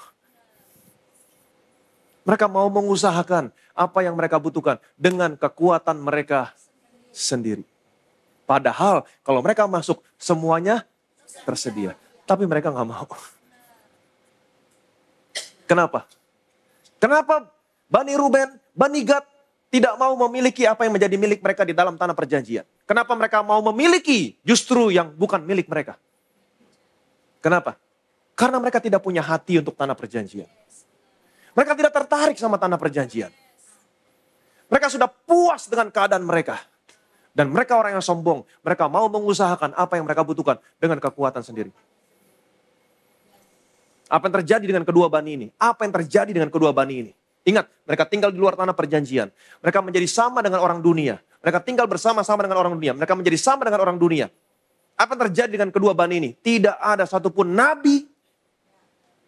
Mereka mau mengusahakan apa yang mereka butuhkan dengan kekuatan mereka sendiri. Padahal kalau mereka masuk semuanya tersedia. Tapi mereka nggak mau. Kenapa? Kenapa Bani Ruben, Bani Gad tidak mau memiliki apa yang menjadi milik mereka di dalam tanah perjanjian? Kenapa mereka mau memiliki justru yang bukan milik mereka? Kenapa? Karena mereka tidak punya hati untuk tanah perjanjian. Mereka tidak tertarik sama tanah perjanjian. Mereka sudah puas dengan keadaan mereka. Dan mereka orang yang sombong. Mereka mau mengusahakan apa yang mereka butuhkan dengan kekuatan sendiri. Apa yang terjadi dengan kedua bani ini? Apa yang terjadi dengan kedua bani ini? Ingat, mereka tinggal di luar tanah perjanjian. Mereka menjadi sama dengan orang dunia. Mereka tinggal bersama-sama dengan orang dunia. Mereka menjadi sama dengan orang dunia. Apa yang terjadi dengan kedua bani ini? Tidak ada satupun nabi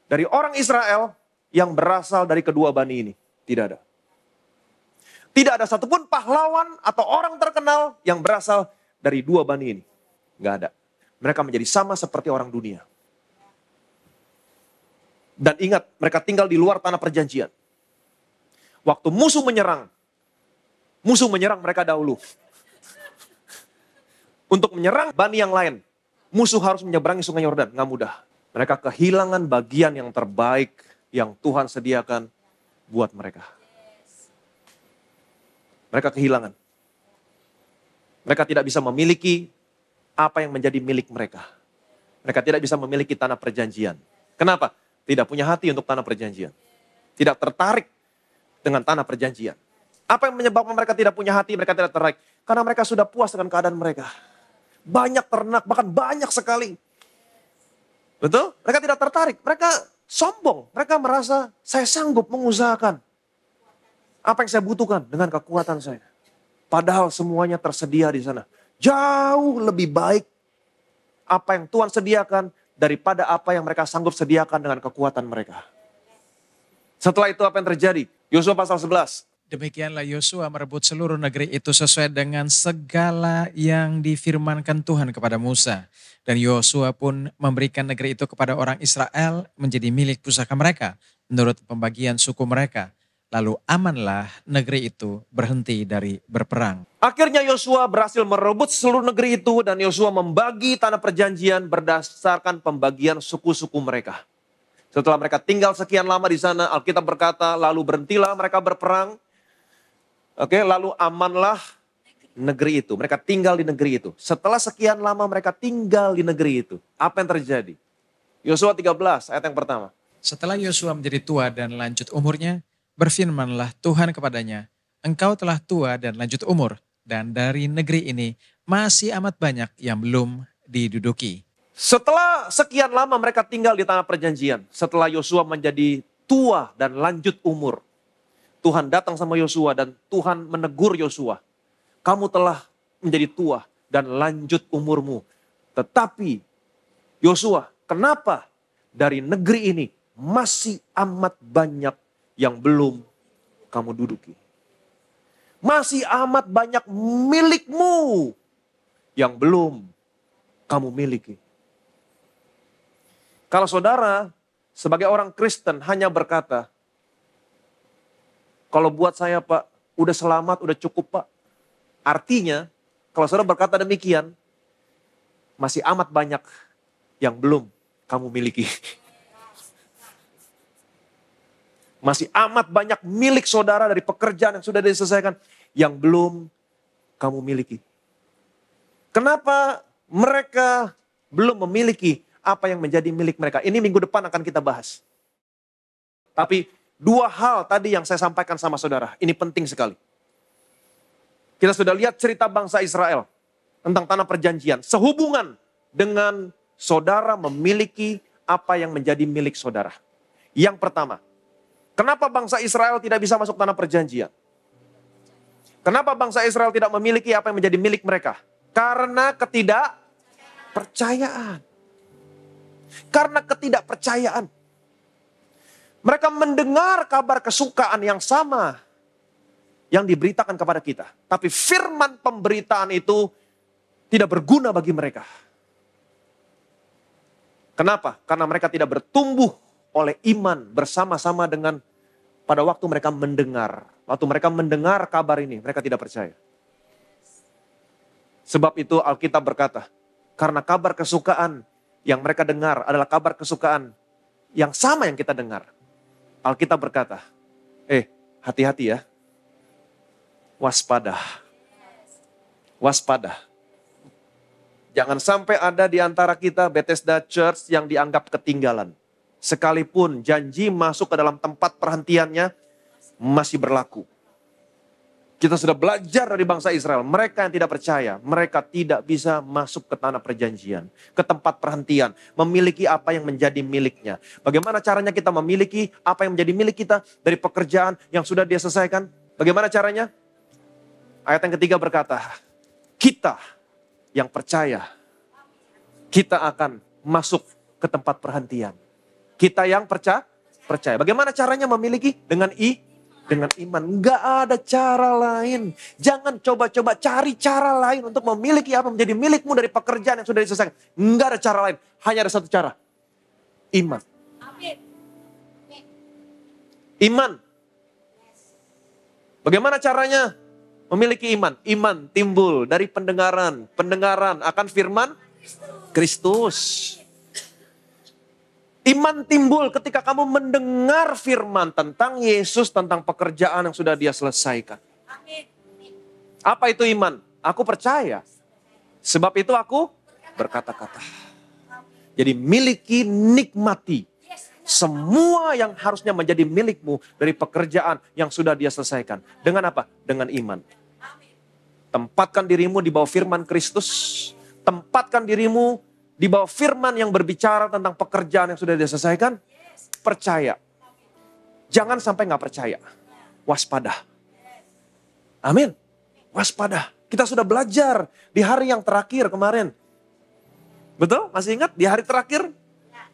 dari orang Israel yang berasal dari kedua bani ini. Tidak ada. Tidak ada satupun pahlawan atau orang terkenal yang berasal dari dua bani ini. Nggak ada. Mereka menjadi sama seperti orang dunia. Dan ingat, mereka tinggal di luar tanah perjanjian. Waktu musuh menyerang mereka dahulu. Untuk menyerang bani yang lain, musuh harus menyeberangi sungai Yordan. Nggak mudah. Mereka kehilangan bagian yang terbaik yang Tuhan sediakan buat mereka. Mereka kehilangan. Mereka tidak bisa memiliki apa yang menjadi milik mereka. Mereka tidak bisa memiliki tanah perjanjian. Kenapa? Tidak punya hati untuk tanah perjanjian. Tidak tertarik dengan tanah perjanjian. Apa yang menyebabkan mereka tidak punya hati, mereka tidak tertarik? Karena mereka sudah puas dengan keadaan mereka. Banyak ternak, bahkan banyak sekali. Betul? Mereka tidak tertarik. Mereka sombong. Mereka merasa saya sanggup mengusahakan apa yang saya butuhkan dengan kekuatan saya. Padahal semuanya tersedia di sana. Jauh lebih baik apa yang Tuhan sediakan daripada apa yang mereka sanggup sediakan dengan kekuatan mereka. Setelah itu apa yang terjadi? Yosua pasal 11. Demikianlah Yosua merebut seluruh negeri itu sesuai dengan segala yang difirmankan Tuhan kepada Musa. Dan Yosua pun memberikan negeri itu kepada orang Israel menjadi milik pusaka mereka menurut pembagian suku mereka. Lalu amanlah negeri itu berhenti dari berperang. Akhirnya Yosua berhasil merebut seluruh negeri itu dan Yosua membagi tanah perjanjian berdasarkan pembagian suku-suku mereka. Setelah mereka tinggal sekian lama di sana, Alkitab berkata, lalu berhentilah mereka berperang. Lalu amanlah negeri itu. Mereka tinggal di negeri itu. Setelah sekian lama mereka tinggal di negeri itu. Apa yang terjadi? Yosua 13 ayat yang pertama. Setelah Yosua menjadi tua dan lanjut umurnya, berfirmanlah Tuhan kepadanya, engkau telah tua dan lanjut umur, dan dari negeri ini masih amat banyak yang belum diduduki. Setelah sekian lama mereka tinggal di tanah perjanjian, setelah Yosua menjadi tua dan lanjut umur, Tuhan datang sama Yosua dan Tuhan menegur Yosua. Kamu telah menjadi tua dan lanjut umurmu. Tetapi Yosua, kenapa dari negeri ini masih amat banyak yang belum kamu duduki? Masih amat banyak milikmu yang belum kamu miliki. Kalau saudara sebagai orang Kristen hanya berkata, kalau buat saya Pak, udah selamat, udah cukup Pak. Artinya, kalau saudara berkata demikian, masih amat banyak yang belum kamu miliki. Masih amat banyak milik saudara dari pekerjaan yang sudah diselesaikan yang belum kamu miliki. Kenapa mereka belum memiliki apa yang menjadi milik mereka? Ini minggu depan akan kita bahas. Tapi dua hal tadi yang saya sampaikan sama saudara, ini penting sekali. Kita sudah lihat cerita bangsa Israel tentang tanah perjanjian. Sehubungan dengan saudara memiliki apa yang menjadi milik saudara. Yang pertama, kenapa bangsa Israel tidak bisa masuk tanah perjanjian? Kenapa bangsa Israel tidak memiliki apa yang menjadi milik mereka? Karena ketidakpercayaan. Karena ketidakpercayaan. Mereka mendengar kabar kesukaan yang sama yang diberitakan kepada kita. Tapi firman pemberitaan itu tidak berguna bagi mereka. Kenapa? Karena mereka tidak bertumbuh oleh iman bersama-sama dengan pada waktu mereka mendengar. Waktu mereka mendengar kabar ini, mereka tidak percaya. Sebab itu Alkitab berkata, karena kabar kesukaan yang mereka dengar adalah kabar kesukaan yang sama yang kita dengar. Alkitab berkata, hati-hati ya. Waspada. Waspada. Jangan sampai ada di antara kita Bethesda Church yang dianggap ketinggalan. Sekalipun janji masuk ke dalam tempat perhentiannya masih berlaku. Kita sudah belajar dari bangsa Israel. Mereka yang tidak percaya, mereka tidak bisa masuk ke tanah perjanjian. Ke tempat perhentian, memiliki apa yang menjadi miliknya. Bagaimana caranya kita memiliki apa yang menjadi milik kita dari pekerjaan yang sudah dia selesaikan? Bagaimana caranya? Ayat yang ketiga berkata, kita yang percaya, kita akan masuk ke tempat perhentian. Kita yang percaya. Bagaimana caranya memiliki? Dengan iman. Enggak ada cara lain. Jangan coba-coba cari cara lain untuk memiliki apa menjadi milikmu dari pekerjaan yang sudah diselesaikan. Enggak ada cara lain. Hanya ada satu cara. Iman. Iman. Bagaimana caranya memiliki iman? Iman timbul dari pendengaran. Pendengaran akan firman Kristus. Iman timbul ketika kamu mendengar firman tentang Yesus, tentang pekerjaan yang sudah dia selesaikan. Apa itu iman? Aku percaya. Sebab itu aku berkata-kata. Jadi miliki, nikmati semua yang harusnya menjadi milikmu dari pekerjaan yang sudah dia selesaikan. Dengan apa? Dengan iman. Tempatkan dirimu di bawah firman Kristus. Tempatkan dirimu di bawah firman yang berbicara tentang pekerjaan yang sudah diselesaikan, percaya. Jangan sampai gak percaya. Waspada. Amin. Waspada. Kita sudah belajar di hari yang terakhir kemarin. Betul? Masih ingat? Di hari terakhir?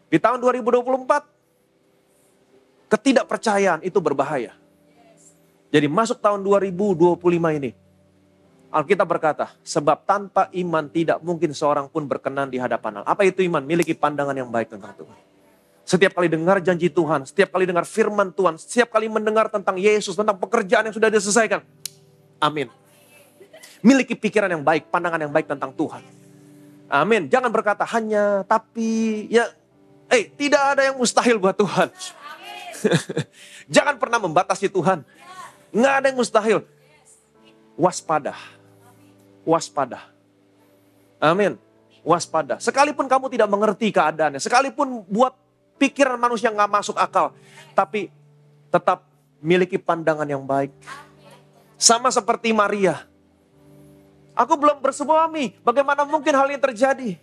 Di tahun 2024. Ketidakpercayaan itu berbahaya. Jadi masuk tahun 2025 ini. Alkitab berkata, sebab tanpa iman tidak mungkin seorang pun berkenan di hadapan Allah. Apa itu iman? Miliki pandangan yang baik tentang Tuhan. Setiap kali dengar janji Tuhan, setiap kali dengar firman Tuhan, setiap kali mendengar tentang Yesus, tentang pekerjaan yang sudah diselesaikan. Amin. Miliki pikiran yang baik, pandangan yang baik tentang Tuhan. Amin. Jangan berkata hanya, tapi, tidak ada yang mustahil buat Tuhan. Jangan pernah membatasi Tuhan. Nggak ada yang mustahil. Waspada. Waspada. Amin. Waspada. Sekalipun kamu tidak mengerti keadaannya. Sekalipun buat pikiran manusia gak masuk akal. Tapi tetap miliki pandangan yang baik. Sama seperti Maria. Aku belum bersuami. Bagaimana mungkin hal ini terjadi?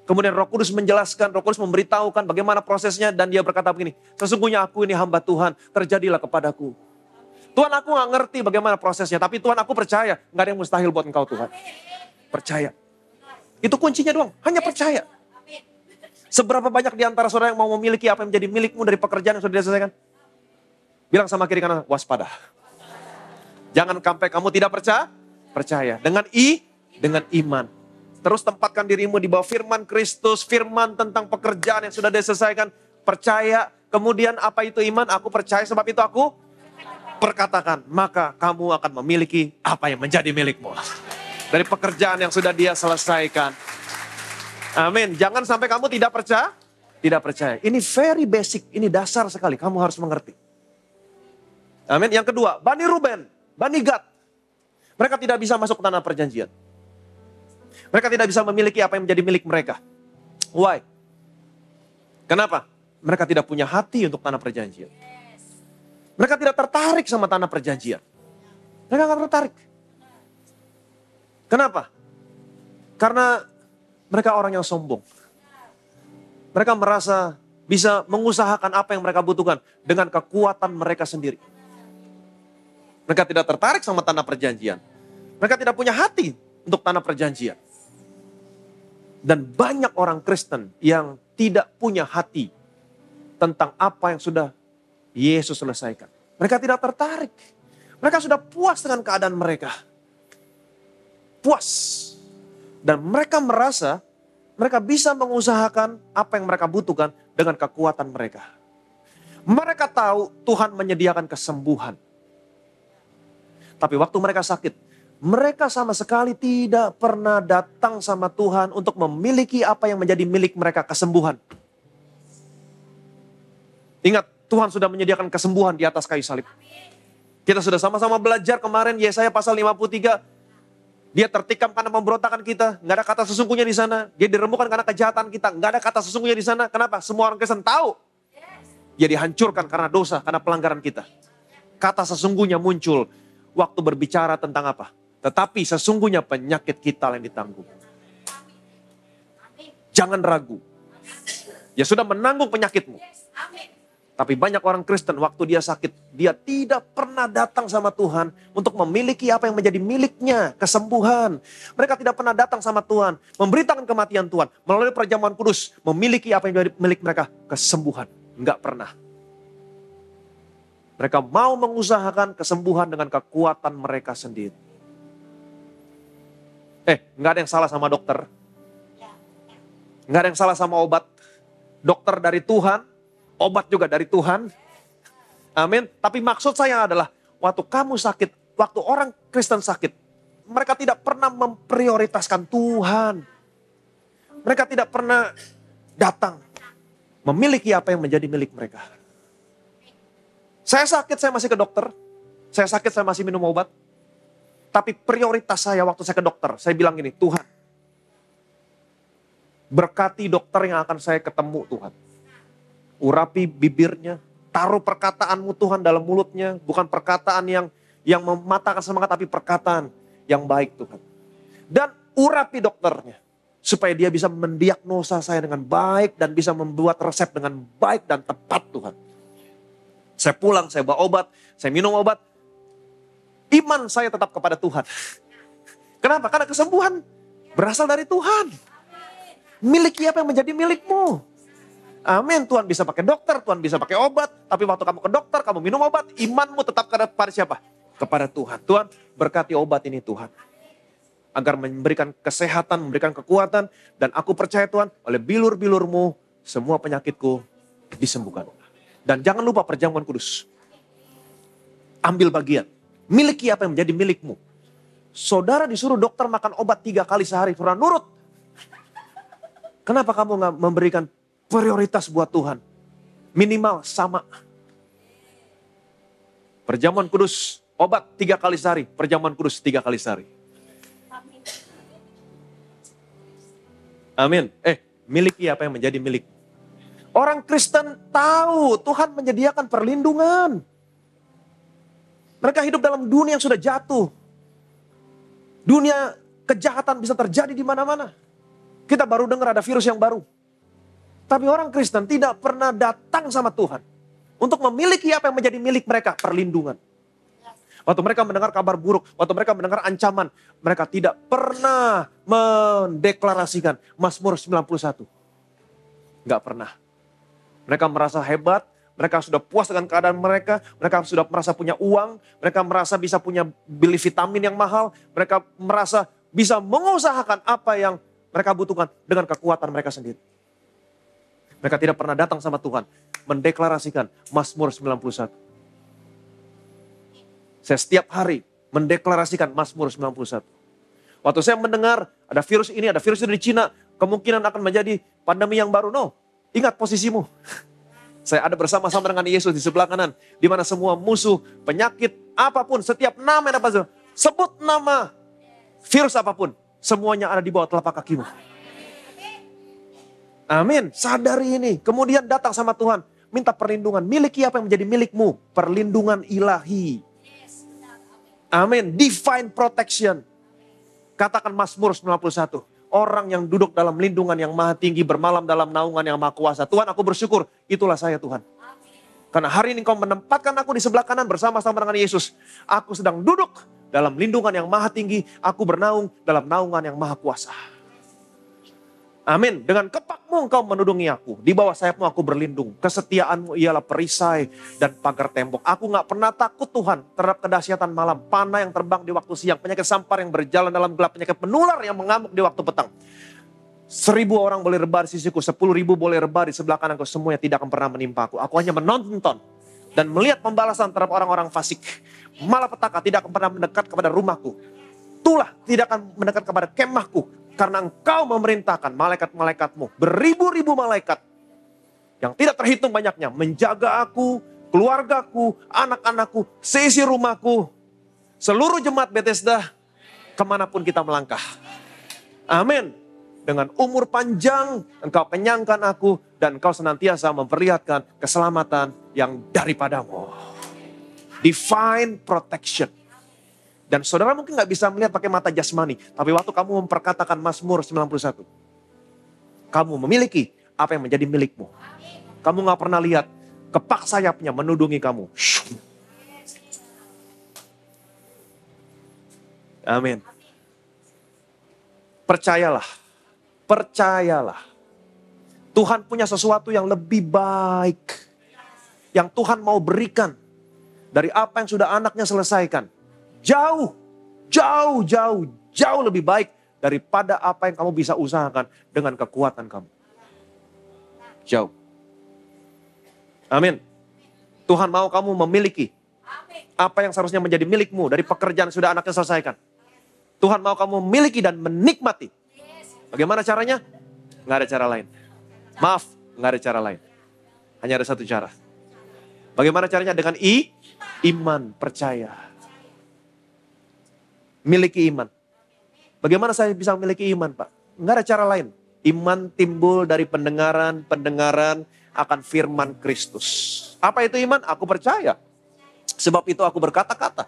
Kemudian Roh Kudus menjelaskan. Roh Kudus memberitahukan bagaimana prosesnya. Dan dia berkata begini. Sesungguhnya aku ini hamba Tuhan. Terjadilah kepadaku. Tuhan, aku gak ngerti bagaimana prosesnya. Tapi Tuhan, aku percaya. Gak ada yang mustahil buat engkau Tuhan. Percaya. Itu kuncinya doang. Hanya percaya. Seberapa banyak di antara saudara yang mau memiliki apa yang menjadi milikmu dari pekerjaan yang sudah diselesaikan? Bilang sama kiri kanan, waspada. Jangan sampai kamu tidak percaya. Dengan iman. Terus tempatkan dirimu di bawah firman Kristus, firman tentang pekerjaan yang sudah diselesaikan. Percaya, kemudian apa itu iman? Aku percaya sebab itu aku perkatakan. Maka kamu akan memiliki apa yang menjadi milikmu. Dari pekerjaan yang sudah dia selesaikan. Amin. Jangan sampai kamu tidak percaya. Ini very basic, ini dasar sekali. Kamu harus mengerti. Amin. Yang kedua, Bani Ruben, Bani Gad. Mereka tidak bisa masuk ke tanah perjanjian. Mereka tidak bisa memiliki apa yang menjadi milik mereka. Why? Kenapa? Mereka tidak punya hati untuk tanah perjanjian. Mereka tidak tertarik sama tanah perjanjian. Mereka tidak tertarik. Kenapa? Karena mereka orang yang sombong. Mereka merasa bisa mengusahakan apa yang mereka butuhkan dengan kekuatan mereka sendiri. Mereka tidak tertarik sama tanah perjanjian. Mereka tidak punya hati untuk tanah perjanjian. Dan banyak orang Kristen yang tidak punya hati tentang apa yang sudah Yesus selesaikan. Mereka tidak tertarik. Mereka sudah puas dengan keadaan mereka. Puas. Dan mereka merasa mereka bisa mengusahakan apa yang mereka butuhkan dengan kekuatan mereka. Mereka tahu Tuhan menyediakan kesembuhan. Tapi waktu mereka sakit, mereka sama sekali tidak pernah datang sama Tuhan untuk memiliki apa yang menjadi milik mereka, kesembuhan. Ingat, Tuhan sudah menyediakan kesembuhan di atas kayu salib. Kita sudah sama-sama belajar kemarin Yesaya pasal 53. Dia tertikam karena pemberontakan kita. Nggak ada kata sesungguhnya di sana. Dia diremukkan karena kejahatan kita. Nggak ada kata sesungguhnya di sana. Kenapa? Semua orang Kristen tahu. Dia dihancurkan karena dosa, karena pelanggaran kita. Kata sesungguhnya muncul waktu berbicara tentang apa? Tetapi sesungguhnya penyakit kita yang ditanggung. Jangan ragu. Dia sudah menanggung penyakitmu. Tapi banyak orang Kristen waktu dia sakit, dia tidak pernah datang sama Tuhan untuk memiliki apa yang menjadi miliknya, kesembuhan. Mereka tidak pernah datang sama Tuhan, memberitakan kematian Tuhan. Melalui perjamuan kudus, memiliki apa yang menjadi milik mereka, kesembuhan. Enggak pernah. Mereka mau mengusahakan kesembuhan dengan kekuatan mereka sendiri. Enggak ada yang salah sama dokter. Enggak ada yang salah sama obat. Dokter dari Tuhan. Obat juga dari Tuhan. Amin. Tapi maksud saya adalah waktu kamu sakit, waktu orang Kristen sakit, mereka tidak pernah memprioritaskan Tuhan. Mereka tidak pernah datang memiliki apa yang menjadi milik mereka. Saya sakit, saya masih ke dokter. Saya sakit, saya masih minum obat. Tapi prioritas saya waktu saya ke dokter, saya bilang gini, Tuhan, berkati dokter yang akan saya ketemu Tuhan. Urapi bibirnya, taruh perkataanmu Tuhan dalam mulutnya. Bukan perkataan yang mematahkan semangat, tapi perkataan yang baik Tuhan. Dan urapi dokternya. Supaya dia bisa mendiagnosa saya dengan baik dan bisa membuat resep dengan baik dan tepat Tuhan. Saya pulang, saya bawa obat, saya minum obat. Iman saya tetap kepada Tuhan. Kenapa? Karena kesembuhan berasal dari Tuhan. Miliki apa yang menjadi milikmu. Amin. Tuhan bisa pakai dokter, Tuhan bisa pakai obat. Tapi waktu kamu ke dokter, kamu minum obat, imanmu tetap kepada siapa? Kepada Tuhan. Tuhan berkati obat ini Tuhan. Agar memberikan kesehatan, memberikan kekuatan. Dan aku percaya Tuhan, oleh bilur-bilurmu, semua penyakitku disembuhkan. Dan jangan lupa perjamuan kudus. Ambil bagian. Miliki apa yang menjadi milikmu. Saudara disuruh dokter makan obat 3 kali sehari, saudara nurut. Kenapa kamu gak memberikan prioritas buat Tuhan? Minimal sama. Perjamuan kudus, obat 3 kali sehari, perjamuan kudus 3 kali sehari. Amin. Miliki apa yang menjadi milik. Orang Kristen tahu Tuhan menyediakan perlindungan. Mereka hidup dalam dunia yang sudah jatuh. Dunia kejahatan bisa terjadi di mana-mana. Kita baru dengar ada virus yang baru. Tapi orang Kristen tidak pernah datang sama Tuhan untuk memiliki apa yang menjadi milik mereka, perlindungan. Waktu mereka mendengar kabar buruk, waktu mereka mendengar ancaman, mereka tidak pernah mendeklarasikan Mazmur 91. Enggak pernah. Mereka merasa hebat, mereka sudah puas dengan keadaan mereka sudah merasa punya uang, mereka merasa bisa punya beli vitamin yang mahal, mereka merasa bisa mengusahakan apa yang mereka butuhkan dengan kekuatan mereka sendiri. Mereka tidak pernah datang sama Tuhan, mendeklarasikan Mazmur 91. Saya setiap hari mendeklarasikan Mazmur 91. Waktu saya mendengar ada virus ini, ada virus itu di Cina, kemungkinan akan menjadi pandemi yang baru. No, ingat posisimu. Saya ada bersama-sama dengan Yesus di sebelah kanan, di mana semua musuh, penyakit, apapun, setiap nama yang dapat sebut nama virus apapun, semuanya ada di bawah telapak kakimu. Amin, sadari ini. Kemudian datang sama Tuhan, minta perlindungan. Miliki apa yang menjadi milikmu? Perlindungan ilahi. Amin, divine protection. Katakan Mazmur 91. Orang yang duduk dalam lindungan yang maha tinggi, bermalam dalam naungan yang maha kuasa. Tuhan, aku bersyukur, itulah saya Tuhan. Karena hari ini kau menempatkan aku di sebelah kanan bersama-sama dengan Yesus. Aku sedang duduk dalam lindungan yang maha tinggi. Aku bernaung dalam naungan yang maha kuasa. Amin. Dengan kepakmu engkau menudungi aku. Di bawah sayapmu aku berlindung. Kesetiaanmu ialah perisai dan pagar tembok. Aku gak pernah takut Tuhan terhadap kedahsyatan malam. Panah yang terbang di waktu siang. Penyakit sampar yang berjalan dalam gelap. Penyakit menular yang mengamuk di waktu petang. 1.000 orang boleh rebar di sisiku. 10.000 boleh rebar di sebelah kananku. Semuanya tidak akan pernah menimpa aku. Aku hanya menonton dan melihat pembalasan terhadap orang-orang fasik. Malapetaka tidak akan pernah mendekat kepada rumahku. Tulah tidak akan mendekat kepada kemahku. Karena engkau memerintahkan malaikat-malaikatmu, beribu-ribu malaikat yang tidak terhitung banyaknya, menjaga aku, keluargaku, anak-anakku, seisi rumahku, seluruh jemaat Bethesda, kemanapun kita melangkah. Amin. Dengan umur panjang, engkau kenyangkan aku, dan engkau senantiasa memperlihatkan keselamatan yang daripadamu. Divine protection. Dan saudara mungkin gak bisa melihat pakai mata jasmani. Tapi waktu kamu memperkatakan Mazmur 91. Kamu memiliki apa yang menjadi milikmu. Kamu gak pernah lihat kepak sayapnya menudungi kamu. Amin. Percayalah. Percayalah. Tuhan punya sesuatu yang lebih baik. Yang Tuhan mau berikan. Dari apa yang sudah anaknya selesaikan. Jauh lebih baik daripada apa yang kamu bisa usahakan dengan kekuatan kamu. Jauh. Amin. Tuhan mau kamu memiliki apa yang seharusnya menjadi milikmu dari pekerjaan yang sudah anaknya selesaikan. Tuhan mau kamu memiliki dan menikmati. Bagaimana caranya? Nggak ada cara lain. Maaf, nggak ada cara lain. Hanya ada satu cara. Bagaimana caranya? Dengan iman, percaya. Miliki iman. Bagaimana saya bisa memiliki iman, Pak? Enggak ada cara lain. Iman timbul dari pendengaran akan firman Kristus. Apa itu iman? Aku percaya. Sebab itu aku berkata-kata.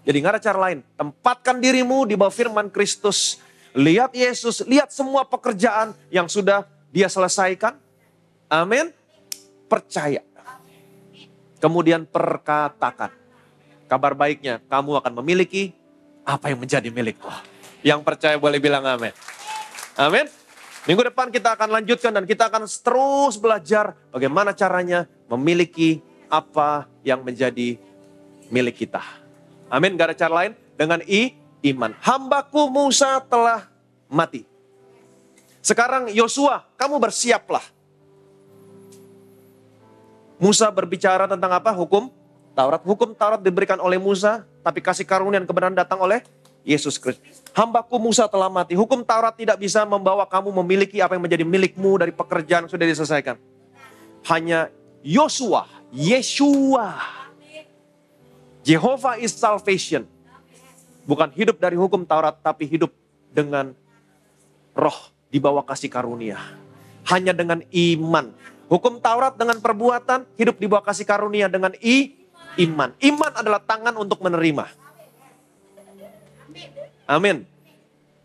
Jadi enggak ada cara lain. Tempatkan dirimu di bawah firman Kristus. Lihat Yesus, lihat semua pekerjaan yang sudah Dia selesaikan. Amin. Percaya. Kemudian perkatakan. Kabar baiknya, kamu akan memiliki apa yang menjadi milikmu. Yang percaya boleh bilang amin. Amin. Minggu depan kita akan lanjutkan dan kita akan terus belajar bagaimana caranya memiliki apa yang menjadi milik kita. Amin. Gak ada cara lain dengan iman. Hambaku Musa telah mati. Sekarang Yosua, kamu bersiaplah. Musa berbicara tentang apa? Hukum Taurat. Hukum Taurat diberikan oleh Musa, tapi kasih karunia dan kebenaran datang oleh Yesus Kristus. Hambaku Musa telah mati. Hukum Taurat tidak bisa membawa kamu memiliki apa yang menjadi milikmu dari pekerjaan yang sudah diselesaikan. Hanya Yosua, Yeshua. Jehovah is salvation. Bukan hidup dari hukum Taurat, tapi hidup dengan roh di bawah kasih karunia. Hanya dengan iman. Hukum Taurat dengan perbuatan, hidup di bawah kasih karunia dengan iman. Iman adalah tangan untuk menerima. Amin.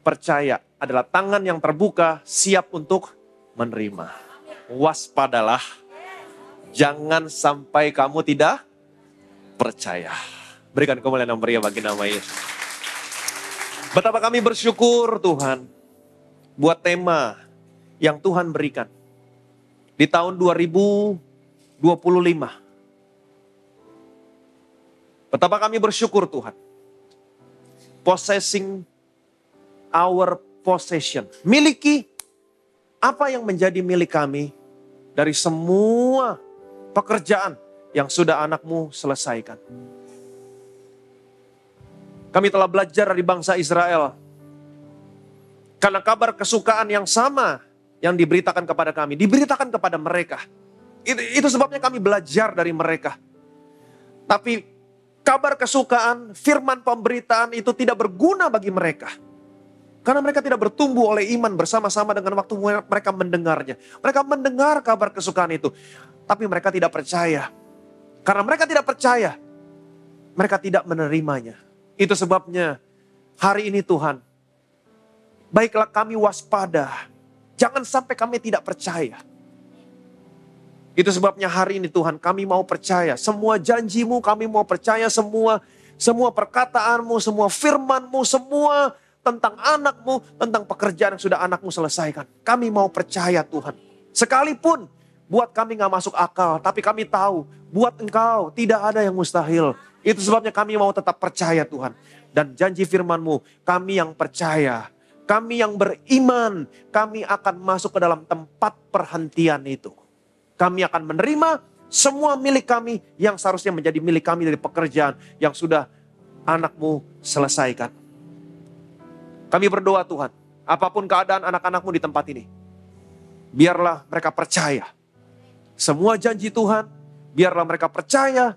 Percaya adalah tangan yang terbuka, siap untuk menerima. Waspadalah. Jangan sampai kamu tidak percaya. Berikan kemuliaan yang meriah bagi nama Yesus. Betapa kami bersyukur Tuhan buat tema yang Tuhan berikan. Di tahun 2021 25. Betapa kami bersyukur Tuhan. Possessing our possession. Miliki apa yang menjadi milik kami dari semua pekerjaan yang sudah anakmu selesaikan. Kami telah belajar dari bangsa Israel. Karena kabar kesukaan yang sama yang diberitakan kepada kami, diberitakan kepada mereka. Itu sebabnya kami belajar dari mereka. Tapi kabar kesukaan, firman pemberitaan itu tidak berguna bagi mereka. Karena mereka tidak bertumbuh oleh iman bersama-sama dengan waktu mereka mendengarnya. Mereka mendengar kabar kesukaan itu. Tapi mereka tidak percaya. Karena mereka tidak percaya, mereka tidak menerimanya. Itu sebabnya hari ini Tuhan, baiklah kami waspada. Jangan sampai kami tidak percaya. Itu sebabnya hari ini Tuhan kami mau percaya. Semua janjimu kami mau percaya. Semua perkataanmu, semua firmanmu, semua tentang anakmu, tentang pekerjaan yang sudah anakmu selesaikan. Kami mau percaya Tuhan. Sekalipun buat kami gak masuk akal. Tapi kami tahu buat Engkau tidak ada yang mustahil. Itu sebabnya kami mau tetap percaya Tuhan. Dan janji firman-Mu kami yang percaya. Kami yang beriman, kami akan masuk ke dalam tempat perhentian itu. Kami akan menerima semua milik kami yang seharusnya menjadi milik kami dari pekerjaan yang sudah anakmu selesaikan. Kami berdoa Tuhan, apapun keadaan anak-anakmu di tempat ini, biarlah mereka percaya. Semua janji Tuhan, biarlah mereka percaya.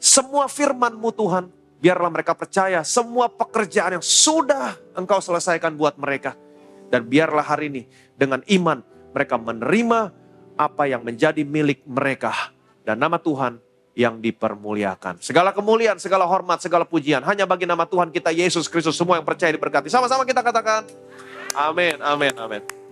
Semua firman-Mu Tuhan, biarlah mereka percaya semua pekerjaan yang sudah Engkau selesaikan buat mereka. Dan biarlah hari ini dengan iman mereka menerima apa yang menjadi milik mereka. Dan nama Tuhan yang dipermuliakan. Segala kemuliaan, segala hormat, segala pujian hanya bagi nama Tuhan kita Yesus Kristus. Semua yang percaya diberkati. Sama-sama kita katakan amin, amin, amin.